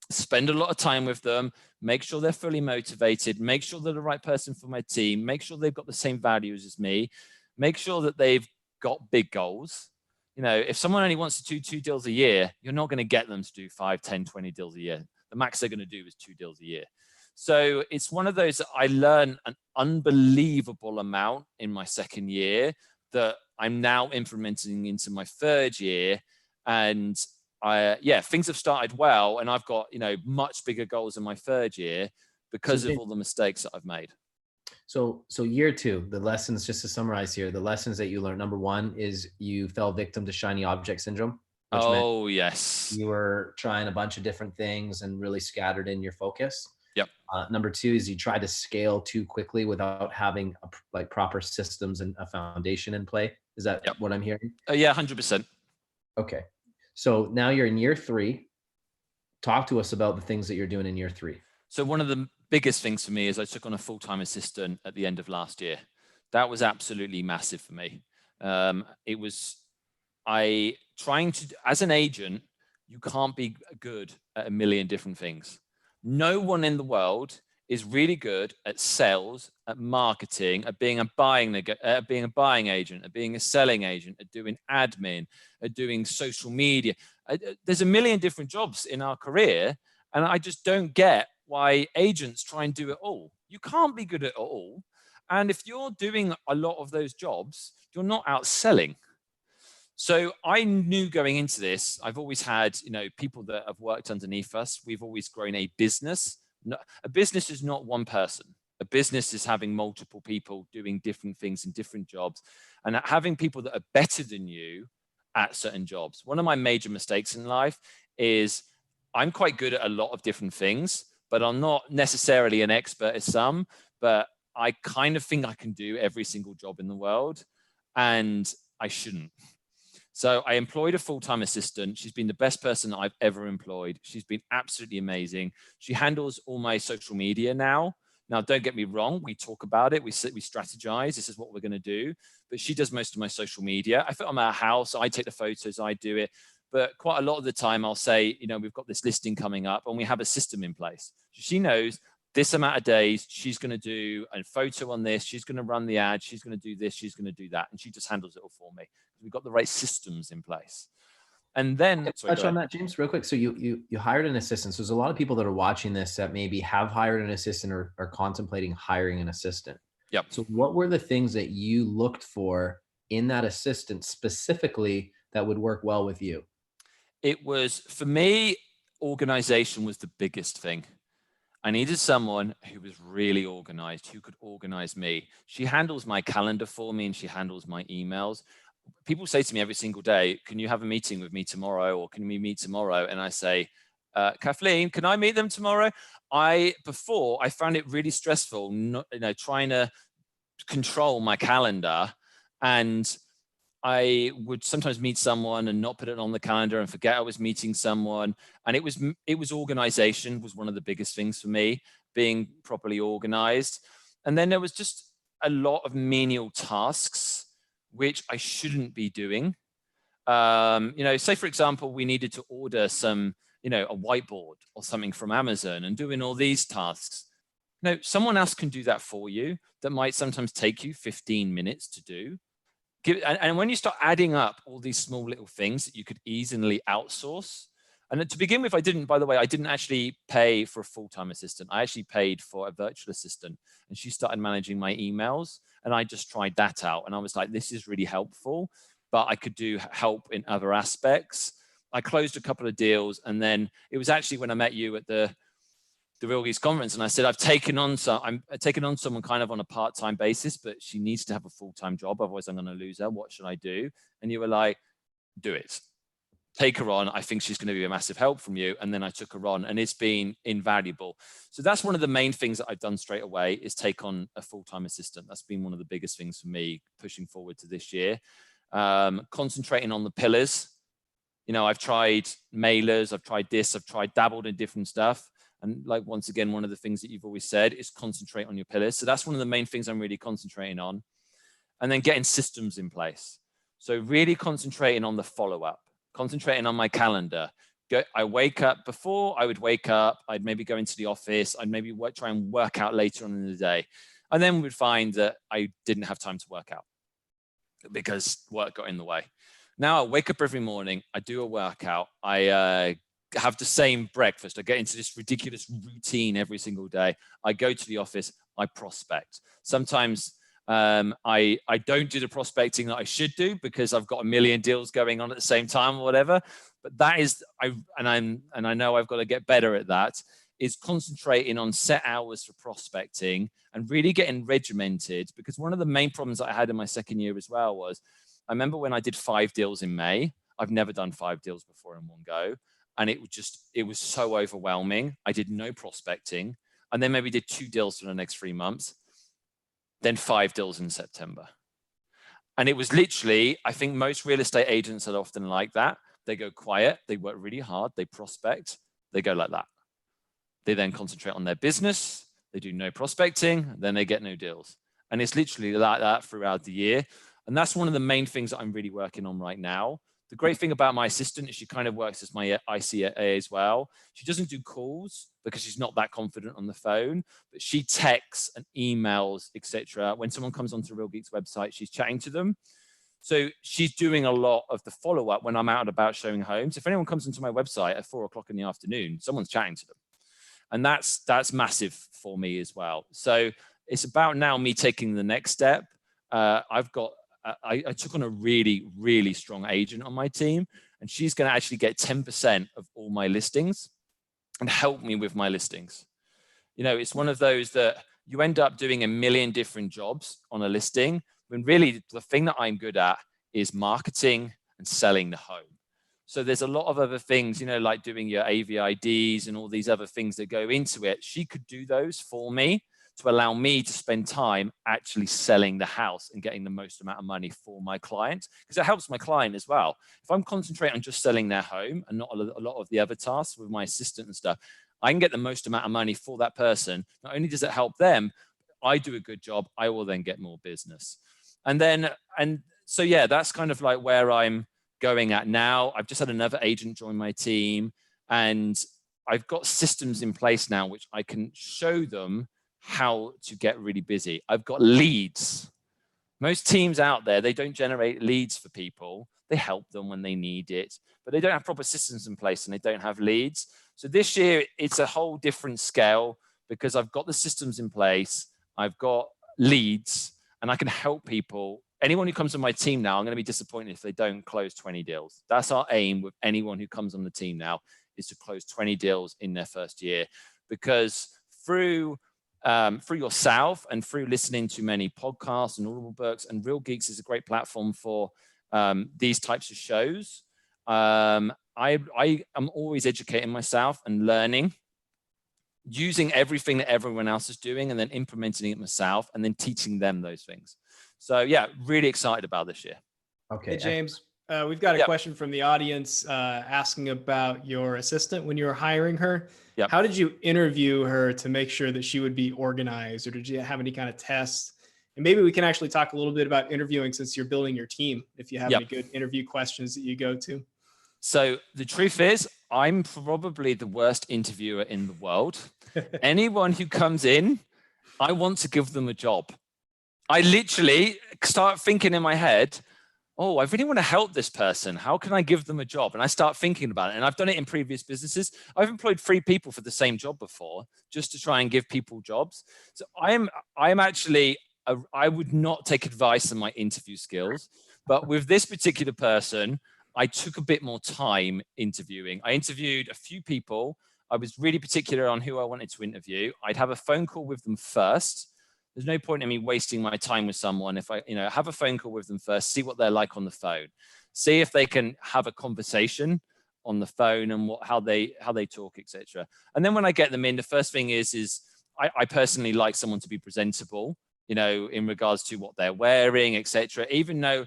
spend a lot of time with them, make sure they're fully motivated, make sure they're the right person for my team, make sure they've got the same values as me, make sure that they've got big goals. If someone only wants to do 2 deals a year, you're not going to get them to do 5, 10, 20 deals a year. The max they're going to do is 2 deals a year. So it's one of those that I learned an unbelievable amount in my second year that I'm now implementing into my third year. And things have started well. And I've got, much bigger goals in my third year because of all the mistakes that I've made. So year 2, the lessons, just to summarize here, the lessons that you learned, number 1 is you fell victim to shiny object syndrome. Oh, yes. You were trying a bunch of different things and really scattered in your focus. Yep. Number 2 is you tried to scale too quickly without having proper systems and a foundation in play. Is that what I'm hearing? Yeah, 100%. Okay. So now you're in year 3. Talk to us about the things that you're doing in year 3. So one of the biggest things for me is I took on a full-time assistant at the end of last year. That was absolutely massive for me. As an agent, you can't be good at a million different things. No one in the world is really good at sales, at marketing, at being a buying agent, at being a selling agent, at doing admin, at doing social media. There's a million different jobs in our career, and I just don't get why agents try and do it all. You can't be good at it all. And if you're doing a lot of those jobs, you're not out selling. So I knew going into this, I've always had, people that have worked underneath us. We've always grown a business. A business is not one person. A business is having multiple people doing different things in different jobs, and having people that are better than you at certain jobs. One of my major mistakes in life is I'm quite good at a lot of different things, but I'm not necessarily an expert at some, but I kind of think I can do every single job in the world, and I shouldn't. So I employed a full-time assistant. She's been the best person that I've ever employed. She's been absolutely amazing. She handles all my social media now. Now, don't get me wrong. We talk about it. We strategize. This is what we're going to do. But she does most of my social media. I film our house. I take the photos. I do it. But quite a lot of the time, I'll say, we've got this listing coming up and we have a system in place. So she knows this amount of days, she's going to do a photo on this. She's going to run the ad. She's going to do this. She's going to do that. And she just handles it all for me. We've got the right systems in place. And then touch on that, James, real quick. So you hired an assistant. So there's a lot of people that are watching this that maybe have hired an assistant or are contemplating hiring an assistant. Yep. So what were the things that you looked for in that assistant specifically that would work well with you? It was, for me, organization was the biggest thing. I needed someone who was really organized, who could organize me. She handles my calendar for me and she handles my emails. People say to me every single day, can you have a meeting with me tomorrow, or can we meet tomorrow? And I say, Kathleen, can I meet them tomorrow? Before I found it really stressful, trying to control my calendar, and I would sometimes meet someone and not put it on the calendar and forget I was meeting someone. And it was organization was one of the biggest things for me, being properly organized. And then there was just a lot of menial tasks which I shouldn't be doing. Say for example, we needed to order some, a whiteboard or something from Amazon, and doing all these tasks. Someone else can do that for you. That might sometimes take you 15 minutes to do. And when you start adding up all these small little things that you could easily outsource, and to begin with, I didn't actually pay for a full-time assistant. I actually paid for a virtual assistant, and she started managing my emails, and I just tried that out. And I was like, this is really helpful, but I could do help in other aspects. I closed a couple of deals, and then it was actually when I met you at the Real Geeks conference, and I said, I'm taking on someone kind of on a part-time basis, but she needs to have a full-time job, otherwise I'm going to lose her. What should I do? And you were like, do it. Take her on. I think she's going to be a massive help from you. And then I took her on, and it's been invaluable. So that's one of the main things that I've done straight away, is take on a full-time assistant. That's been one of the biggest things for me pushing forward to this year. Concentrating on the pillars. I've tried mailers, I've tried this, I've dabbled in different stuff. And once again, one of the things that you've always said is concentrate on your pillars. So that's one of the main things I'm really concentrating on. And then getting systems in place. So really concentrating on the follow-up, concentrating on my calendar. I wake up, before I would wake up, I'd maybe go into the office, I'd maybe try and work out later on in the day. And then we'd find that I didn't have time to work out because work got in the way. Now I wake up every morning, I do a workout, I have the same breakfast. I get into this ridiculous routine every single day. I go to the office, I prospect. Sometimes I don't do the prospecting that I should do because I've got a million deals going on at the same time or whatever. But that is, I know I've got to get better at that, is concentrating on set hours for prospecting and really getting regimented. Because one of the main problems that I had in my second year as well was, I remember when I did 5 deals in May. I've never done 5 deals before in one go. And it was so overwhelming. I did no prospecting, and then maybe did 2 deals for the next 3 months, then 5 deals in September. And it was literally, I think most real estate agents are often like that. They go quiet, they work really hard, they prospect, they go like that. They then concentrate on their business, they do no prospecting, then they get no deals. And it's literally like that throughout the year. And that's one of the main things that I'm really working on right now, The great thing about my assistant is she kind of works as my ICA as well. She doesn't do calls because she's not that confident on the phone, but she texts and emails, etc. When someone comes onto Real Geeks website, she's chatting to them. So she's doing a lot of the follow-up when I'm out and about showing homes. If anyone comes into my website at 4 o'clock in the afternoon, someone's chatting to them. And that's massive for me as well. So it's about now me taking the next step. I took on a really, really strong agent on my team, and she's going to actually get 10% of all my listings and help me with my listings. You know, it's one of those that you end up doing a million different jobs on a listing, when really the thing that I'm good at is marketing and selling the home. So there's a lot of other things, you know, like doing your AVIDs and all these other things that go into it. She could do those for me to allow me to spend time actually selling the house and getting the most amount of money for my client, because it helps my client as well. If I'm concentrating on just selling their home and not a lot of the other tasks with my assistant and stuff, I can get the most amount of money for that person. Not only does it help them, I do a good job, I will then get more business. And so, yeah, that's kind of like where I'm going at now. I've just had another agent join my team, and I've got systems in place now which I can show them how to get really busy. I've got leads. Most teams out there, they don't generate leads for people. They help them when they need it, but they don't have proper systems in place and they don't have leads. So this year, it's a whole different scale because I've got the systems in place, I've got leads, and I can help people. Anyone who comes on my team now, I'm going to be disappointed if they don't close 20 deals. That's our aim with anyone who comes on the team now, is to close 20 deals in their first year. Because through yourself and through listening to many podcasts and audible books, and Real Geeks is a great platform for these types of shows. I am always educating myself and learning, using everything that everyone else is doing and then implementing it myself and then teaching them those things. So yeah, really excited about this year. Okay. Hey, James, we've got a question from the audience asking about your assistant when you were hiring her. Yep. How did you interview her to make sure that she would be organized, or did you have any kind of tests? And maybe we can actually talk a little bit about interviewing since you're building your team, if you have any good interview questions that you go to. So the truth is, I'm probably the worst interviewer in the world. Anyone who comes in, I want to give them a job. I literally start thinking in my head, oh, I really want to help this person. How can I give them a job? And I start thinking about it. And I've done it in previous businesses. I've employed 3 people for the same job before, just to try and give people jobs. So I would not take advice on my interview skills, but with this particular person, I took a bit more time interviewing. I interviewed a few people. I was really particular on who I wanted to interview. I'd have a phone call with them first. There's no point in me wasting my time with someone if I, have a phone call with them first, see what they're like on the phone, see if they can have a conversation on the phone and how they talk, etc. And then when I get them in, the first thing is I personally like someone to be presentable, in regards to what they're wearing, etc. Even though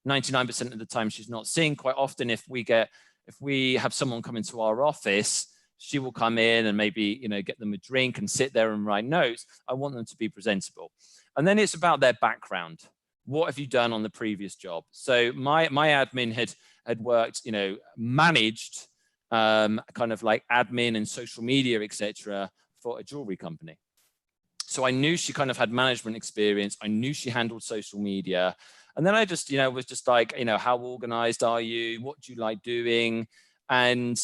99% of the time she's not seeing, quite often if we have someone come into our office, she will come in and maybe, get them a drink and sit there and write notes. I want them to be presentable. And then it's about their background. What have you done on the previous job? So my admin had worked, managed kind of like admin and social media, etc., for a jewelry company. So I knew she kind of had management experience. I knew she handled social media. And then I just, was just like, how organized are you? What do you like doing? And,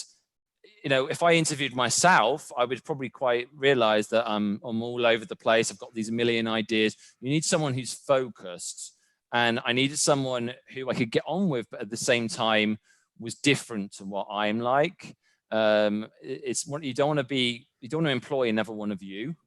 if I interviewed myself, I would probably quite realize that I'm all over the place. I've got these million ideas. You need someone who's focused. And I needed someone who I could get on with, but at the same time was different to what I'm like. It's what you don't want to employ another one of you.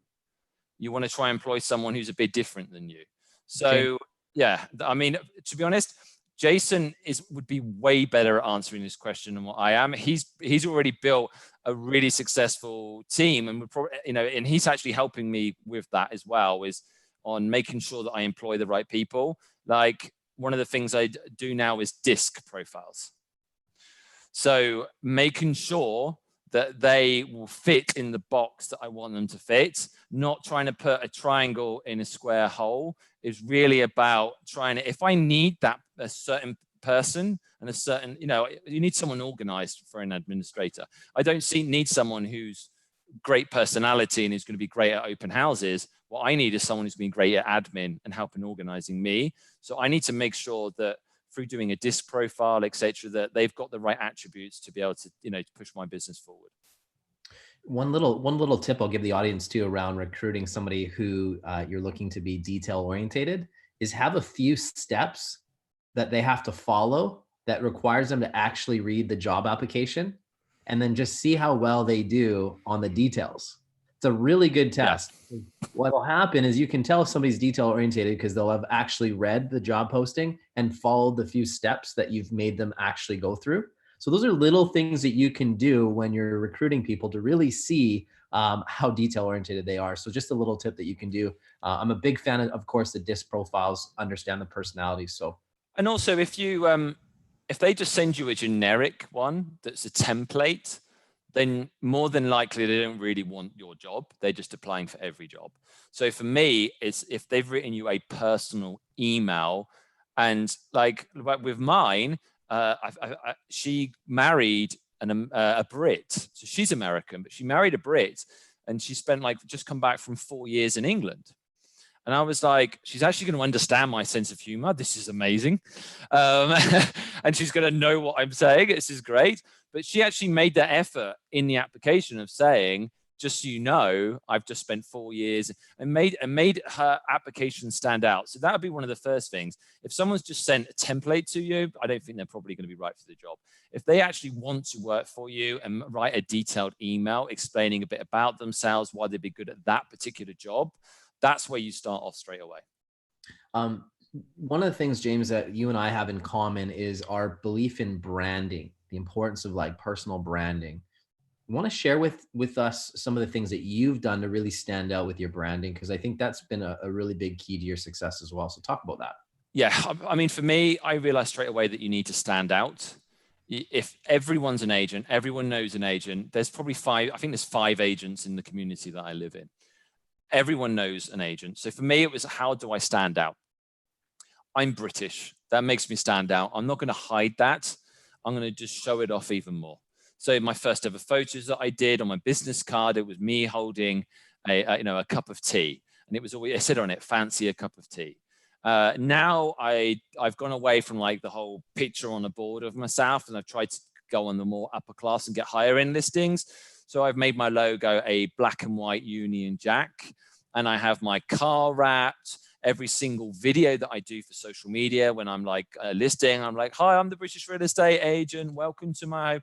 You want to try and employ someone who's a bit different than you. So, yeah, I mean, to be honest, Jason would be way better at answering this question than what I am. He's already built a really successful team, and would probably, and he's actually helping me with that as well, is on making sure that I employ the right people. Like one of the things I do now is DISC profiles. So making sure that they will fit in the box that I want them to fit, not trying to put a triangle in a square hole. Is really about trying to, if I need a certain person and a certain, you need someone organized for an administrator. I don't need someone who's great personality and who's going to be great at open houses. What I need is someone who's been great at admin and helping organizing me. So I need to make sure that through doing a disc profile, etc., that they've got the right attributes to be able to, to push my business forward. One little tip I'll give the audience too around recruiting somebody who you're looking to be detail orientated is have a few steps that they have to follow that requires them to actually read the job application, and then just see how well they do on the details. It's a really good test. Yeah. What will happen is you can tell if somebody's detail orientated because they'll have actually read the job posting and followed the few steps that you've made them actually go through. So those are little things that you can do when you're recruiting people to really see how detail oriented they are. So just a little tip that you can do. I'm a big fan of course, the disc profiles, understand the personalities. So, and also if you, if they just send you a generic one that's a template, then more than likely they don't really want your job. They're just applying for every job. So for me, it's if they've written you a personal email, and like with mine, she married a Brit. So she's American, but she married a Brit, and she spent just come back from 4 years in England. And I was like, she's actually going to understand my sense of humor. This is amazing. And she's going to know what I'm saying. This is great. But she actually made that effort in the application of saying, just so you know, I've just spent 4 years, and made her application stand out. So that would be one of the first things. If someone's just sent a template to you, I don't think they're probably going to be right for the job. If they actually want to work for you and write a detailed email explaining a bit about themselves, why they'd be good at that particular job, that's where you start off straight away. One of the things, James, that you and I have in common is our belief in branding, the importance of personal branding. You want to share with us some of the things that you've done to really stand out with your branding? Because I think that's been a really big key to your success as well. So talk about that. Yeah, I mean, for me, I realized straight away that you need to stand out. If everyone's an agent, everyone knows an agent, there's probably there's 5 agents in the community that I live in. Everyone knows an agent. So for me, it was, how do I stand out? I'm British. That makes me stand out. I'm not going to hide that. I'm going to just show it off even more. So my first ever photos that I did on my business card, it was me holding a cup of tea. And it was always, I said on it, fancy a cup of tea. Now I've gone away from the whole picture on a board of myself, and I've tried to go on the more upper class and get higher end listings. So I've made my logo a black and white Union Jack, and I have my car wrapped. Every single video that I do for social media, when I'm listing, I'm like, hi, I'm the British real estate agent. Welcome to my home.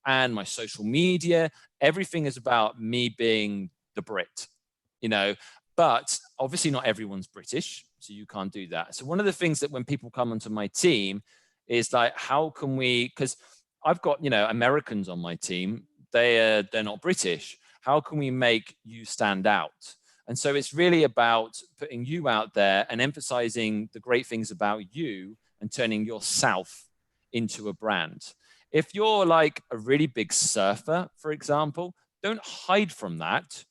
And my social media, everything is about me being the Brit, but obviously not everyone's British, so you can't do that. So one of the things that when people come onto my team is how can we, because I've got, Americans on my team, they're not British. How can we make you stand out? And so it's really about putting you out there and emphasizing the great things about you and turning yourself into a brand. If you're a really big surfer, for example, don't hide from that.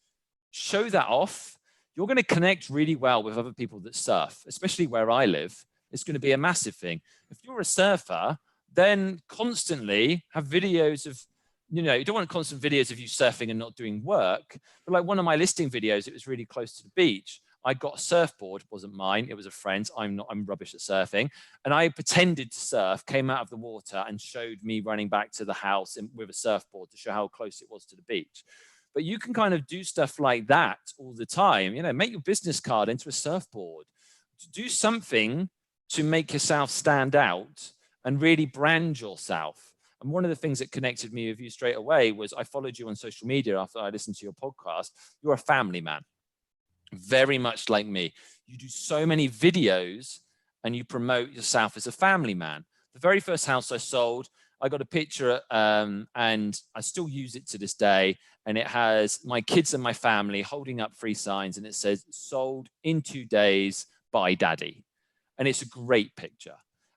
Show that off. You're going to connect really well with other people that surf, especially where I live. It's going to be a massive thing. If you're a surfer, then constantly have videos of, you don't want constant videos of you surfing and not doing work. But one of my listing videos, it was really close to the beach. I got a surfboard, it wasn't mine, it was a friend's. I'm rubbish at surfing. And I pretended to surf, came out of the water and showed me running back to the house with a surfboard to show how close it was to the beach. But you can kind of do stuff like that all the time. Make your business card into a surfboard. Do something to make yourself stand out and really brand yourself. And one of the things that connected me with you straight away was I followed you on social media after I listened to your podcast. You're a family man. Very much like me. You do so many videos and you promote yourself as a family man. The very first house I sold, I got a picture and I still use it to this day. And it has my kids and my family holding up 3 signs, and it says sold in 2 days by daddy. And it's a great picture.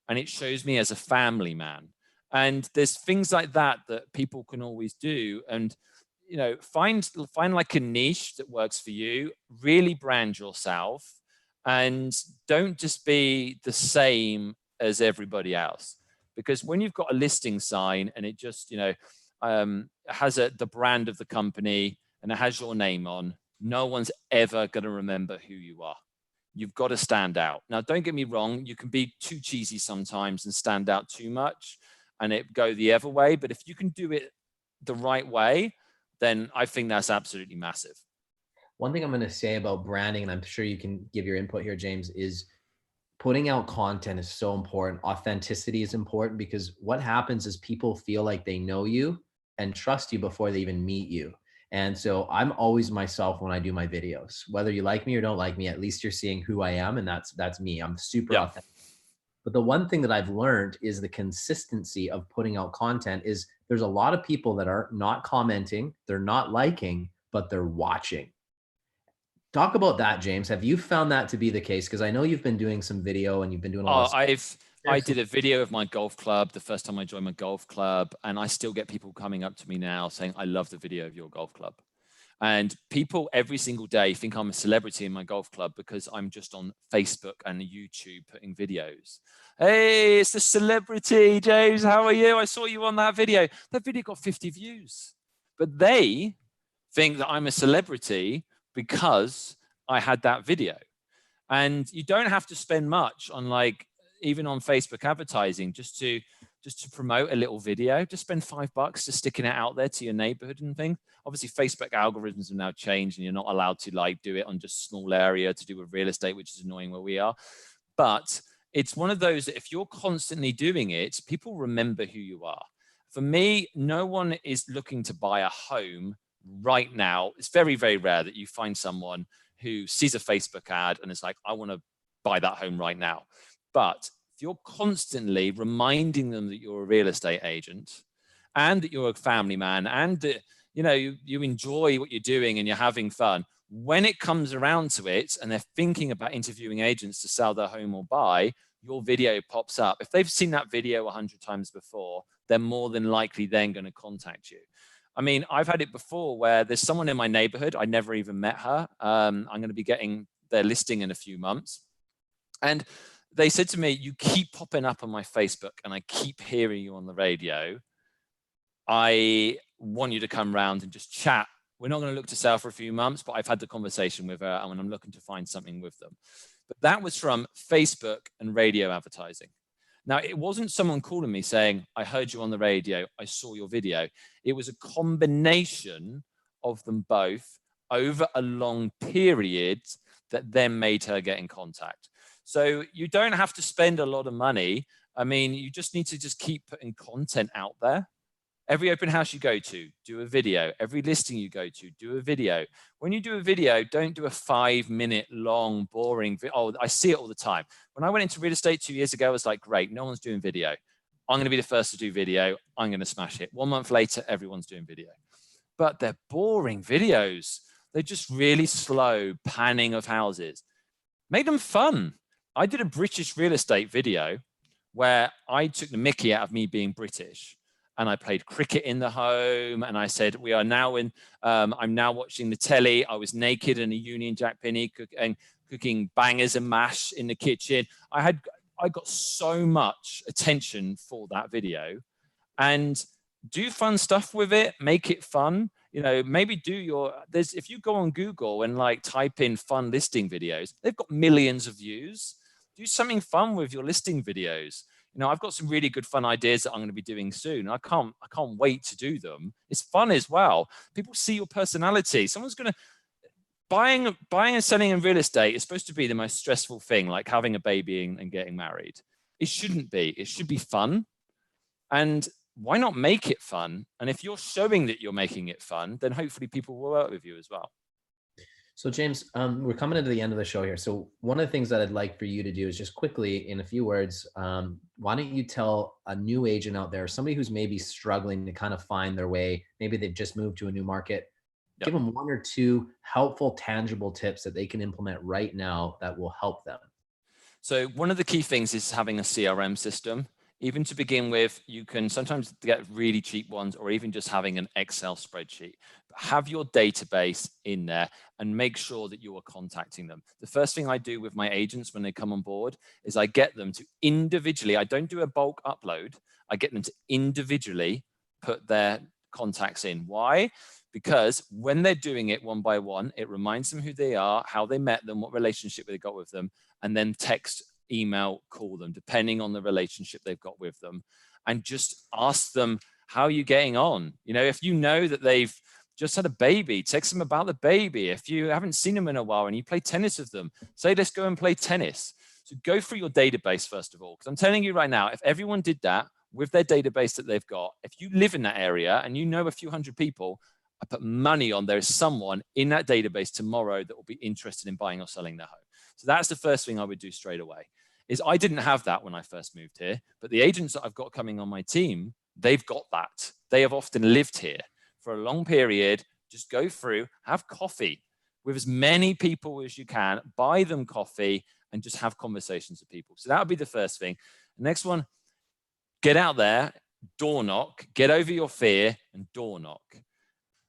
And it shows me as a family man. And there's things like that people can always do. And find a niche that works for you, really brand yourself, and don't just be the same as everybody else. Because when you've got a listing sign and it just, has the brand of the company and it has your name on, no one's ever going to remember who you are. You've got to stand out. Now, don't get me wrong. You can be too cheesy sometimes and stand out too much and it go the other way. But if you can do it the right way, then I think that's absolutely massive. One thing I'm going to say about branding, and I'm sure you can give your input here, James, is putting out content is so important. Authenticity is important, because what happens is people feel like they know you and trust you before they even meet you. And so I'm always myself when I do my videos. Whether you like me or don't like me, at least you're seeing who I am, and that's me. I'm super authentic. But the one thing that I've learned is the consistency of putting out content is there's a lot of people that are not commenting, they're not liking, but they're watching. Talk about that, James. Have you found that to be the case? Because I know you've been doing some video and you've been doing a lot of I did a video of my golf club the first time I joined my golf club, and I still get people coming up to me now saying, I love the video of your golf club. And people every single day think I'm a celebrity in my golf club because I'm just on Facebook and YouTube putting videos. Hey, it's the celebrity, James. How are you? I saw you on that video. That video got 50 views. But they think that I'm a celebrity because I had that video. And you don't have to spend much on even on Facebook advertising just to promote a little video. Just spend $5 just sticking it out there to your neighborhood and things. Obviously, Facebook algorithms have now changed and you're not allowed to do it on just a small area to do with real estate, which is annoying where we are. But it's one of those that if you're constantly doing it, people remember who you are. For me, no one is looking to buy a home right now. It's very, very rare that you find someone who sees a Facebook ad and is like, I want to buy that home right now. But if you're constantly reminding them that you're a real estate agent and that you're a family man and that you enjoy what you're doing and you're having fun, when it comes around to it and they're thinking about interviewing agents to sell their home or buy, your video pops up. If they've seen that video 100 times before, they're more than likely then going to contact you. I mean, I've had it before where there's someone in my neighborhood. I never even met her. I'm going to be getting their listing in a few months. And they said to me, you keep popping up on my Facebook and I keep hearing you on the radio. I want you to come round and just chat. We're not going to look to sell for a few months, but I've had the conversation with her and I'm looking to find something with them. But that was from Facebook and radio advertising. Now, it wasn't someone calling me saying, I heard you on the radio, I saw your video. It was a combination of them both over a long period that then made her get in contact. So you don't have to spend a lot of money. I mean, you just need to just keep putting content out there. Every open house you go to, do a video. Every listing you go to, do a video. When you do a video, don't do a 5-minute long, boring video. Oh, I see it all the time. When I went into real estate 2 years ago, I was like, great, no one's doing video. I'm going to be the first to do video. I'm going to smash it. 1 month later, everyone's doing video. But they're boring videos. They're just really slow panning of houses. Make them fun. I did a British real estate video where I took the mickey out of me being British. And I played cricket in the home. And I said, we are now I'm now watching the telly. I was naked in a Union Jack penny cooking bangers and mash in the kitchen. I got so much attention for that video. And do fun stuff with it. Make it fun. Maybe if you go on Google and type in fun listing videos, they've got millions of views. Do something fun with your listing videos. I've got some really good fun ideas that I'm going to be doing soon. I can't wait to do them. It's fun as well. People see your personality. Someone's going to buying and selling in real estate is supposed to be the most stressful thing, like having a baby and getting married. It shouldn't be. It should be fun. And why not make it fun? And if you're showing that you're making it fun, then hopefully people will work with you as well. So James, we're coming into the end of the show here. So one of the things that I'd like for you to do is just quickly, in a few words, why don't you tell a new agent out there, somebody who's maybe struggling to kind of find their way, maybe they've just moved to a new market, give them 1 or 2 helpful, tangible tips that they can implement right now that will help them. So one of the key things is having a CRM system. Even to begin with, you can sometimes get really cheap ones, or even just having an Excel spreadsheet. Have your database in there and make sure that you are contacting them. The first thing I do with my agents when they come on board is I get them to individually, I don't do a bulk upload, I get them to individually put their contacts in. Why? Because when they're doing it one by one, it reminds them who they are, how they met them, what relationship they got with them, and then text, email, call them, depending on the relationship they've got with them, and just ask them, how are you getting on? You know, if you know that they've just had a baby, text them about the baby. If you haven't seen them in a while and you play tennis with them, say, let's go and play tennis. So go through your database, first of all, because I'm telling you right now, if everyone did that with their database that they've got, if you live in that area and you know a few hundred people, I put money on there is someone in that database tomorrow that will be interested in buying or selling their home. So that's the first thing I would do straight away. Is I didn't have that when I first moved here, but the agents that I've got coming on my team, they've got that. They have often lived here for a long period. Just go through, have coffee with as many people as you can, buy them coffee, and just have conversations with people. So that would be the first thing. The next one, get out there, door knock, get over your fear and door knock,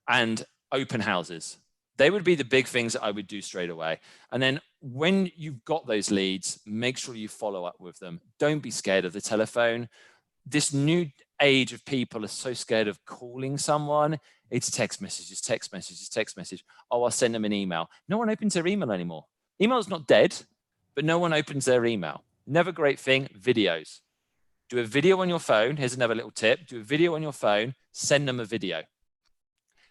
and open houses. They would be the big things that I would do straight away. And then when you've got those leads, make sure you follow up with them. Don't be scared of the telephone. This new age of people are so scared of calling someone. It's text messages, text messages, text message. Oh, I'll send them an email. No one opens their email anymore. Email's not dead, but no one opens their email. Another great thing, videos. Do a video on your phone. Here's another little tip. Do a video on your phone, send them a video.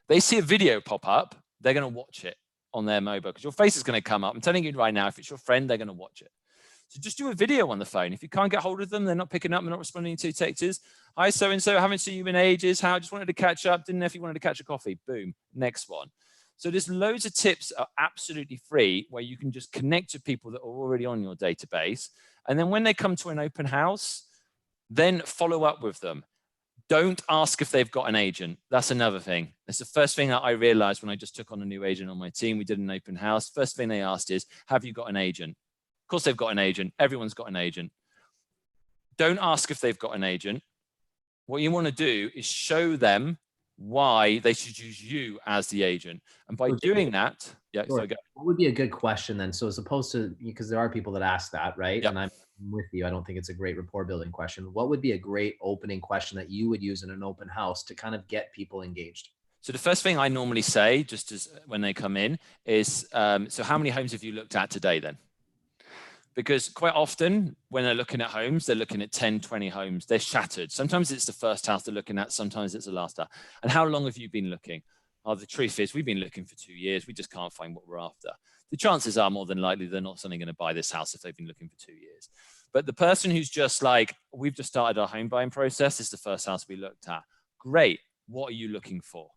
They see a video pop up, they're going to watch it on their mobile because your face is going to come up. I'm telling you right now, if it's your friend, they're going to watch it. So just do a video on the phone. If you can't get hold of them, they're not picking up, they're not responding to texts. Hi, so-and-so, haven't seen you in ages. How? Just wanted to catch up. Didn't know if you wanted to catch a coffee. Boom, next one. So there's loads of tips that are absolutely free where you can just connect to people that are already on your database. And then when they come to an open house, then follow up with them. Don't ask if they've got an agent. That's another thing. That's the first thing that I realized when I just took on a new agent on my team. We did an open house. First thing they asked is, have you got an agent? Of course they've got an agent. Everyone's got an agent. Don't ask if they've got an agent. What you want to do is show them why they should use you as the agent. And by doing that, yeah, sure. So go. What would be a good question then? So as opposed to, because there are people that ask that, right? Yep. And I'm with you. I don't think it's a great rapport building question. What would be a great opening question that you would use in an open house to kind of get people engaged? So the first thing I normally say, just as when they come in, is, so how many homes have you looked at today then? Because quite often when they're looking at homes, they're looking at 10, 20 homes. They're shattered. Sometimes it's the first house they're looking at. Sometimes it's the last house. And how long have you been looking? Oh, the truth is we've been looking for 2 years. We just can't find what we're after. The chances are more than likely they're not suddenly going to buy this house if they've been looking for 2 years. But the person who's just like, we've just started our home buying process. This is the first house we looked at. Great. What are you looking for?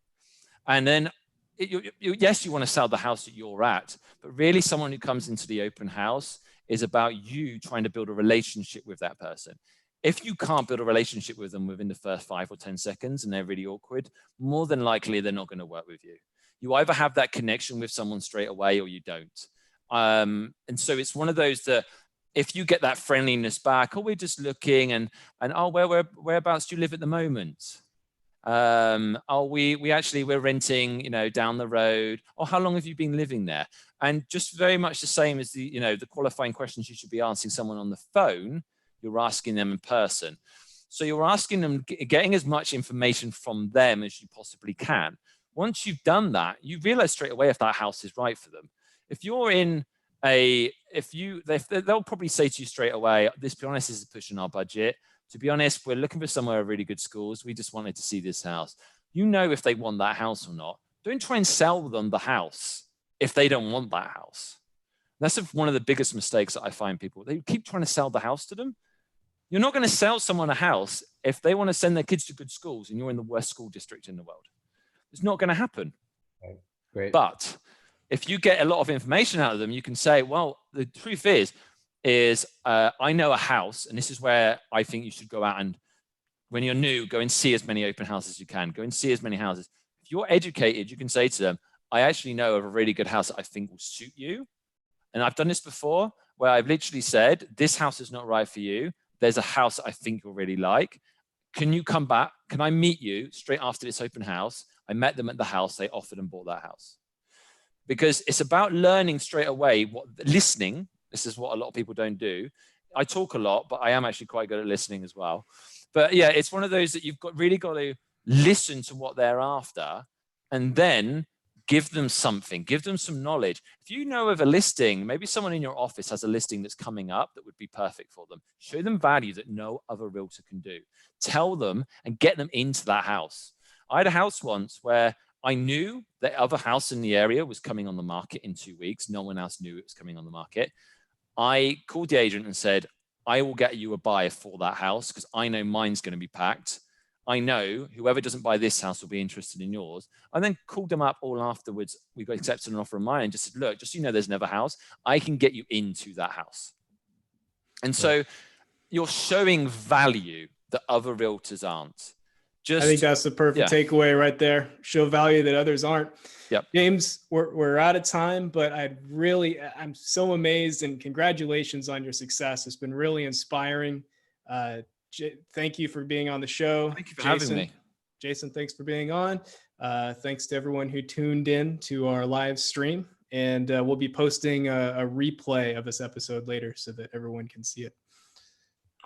And then, yes, you want to sell the house that you're at, but really someone who comes into the open house is about you trying to build a relationship with that person. If you can't build a relationship with them within the first 5 or 10 seconds and they're really awkward, more than likely they're not going to work with you. You either have that connection with someone straight away or you don't. And so it's one of those that if you get that friendliness back, oh, we're just looking and oh, whereabouts do you live at the moment? Oh, we're renting, down the road. Oh, how long have you been living there? And just very much the same as the qualifying questions you should be asking someone on the phone, you're asking them in person. So you're asking them, getting as much information from them as you possibly can. Once you've done that, you realize straight away if that house is right for them. If you're in they'll probably say to you straight away, this, to be honest, is pushing our budget. To be honest, we're looking for somewhere with really good schools. We just wanted to see this house. You know if they want that house or not. Don't try and sell them the house if they don't want that house. That's one of the biggest mistakes that I find people. They keep trying to sell the house to them. You're not going to sell someone a house if they want to send their kids to good schools and you're in the worst school district in the world. It's not going to happen. Okay, great. But if you get a lot of information out of them, you can say, well, the truth is I know a house, and this is where I think you should go out and, when you're new, go and see as many open houses as you can. Go and see as many houses. If you're educated, you can say to them, I actually know of a really good house that I think will suit you. And I've done this before where I've literally said, this house is not right for you, there's a house I think you'll really like. Can you come back? Can I meet you straight after this open house? I met them at the house. They offered and bought that house. Because it's about learning straight away, listening. This is what a lot of people don't do. I talk a lot, but I am actually quite good at listening as well. But yeah, it's one of those that you've really got to listen to what they're after, and then give them something, give them some knowledge. If you know of a listing, maybe someone in your office has a listing that's coming up that would be perfect for them. Show them value that no other realtor can do. Tell them and get them into that house. I had a house once where I knew the other house in the area was coming on the market in 2 weeks. No one else knew it was coming on the market. I called the agent and said, I will get you a buyer for that house because I know mine's going to be packed. I know whoever doesn't buy this house will be interested in yours. I then called them up all afterwards. We got accepted an offer of mine and just said, look, just so you know, there's another house. I can get you into that house. And so you're showing value that other realtors aren't. I think that's the perfect takeaway right there. Show value that others aren't. Yep. James, we're out of time, but I'm so amazed, and congratulations on your success. It's been really inspiring. Thank you for being on the show. Thank you for having me. Jason, thanks for being on. Thanks to everyone who tuned in to our live stream. And we'll be posting a replay of this episode later so that everyone can see it.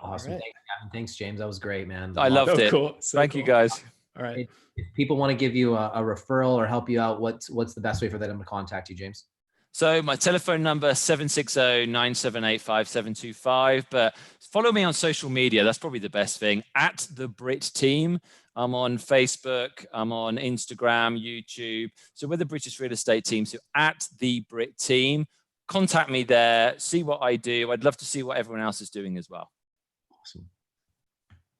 Awesome. Right. Thanks, Kevin. Thanks, James. That was great, man. I loved it. Cool. Thank you, guys. All right. If people want to give you a referral or help you out, what's the best way for them to contact you, James? So my telephone number, 760-978-5725. But follow me on social media. That's probably the best thing. At the Brit Team. I'm on Facebook. I'm on Instagram, YouTube. So we're the British Real Estate Team. So at the Brit Team. Contact me there. See what I do. I'd love to see what everyone else is doing as well. Awesome.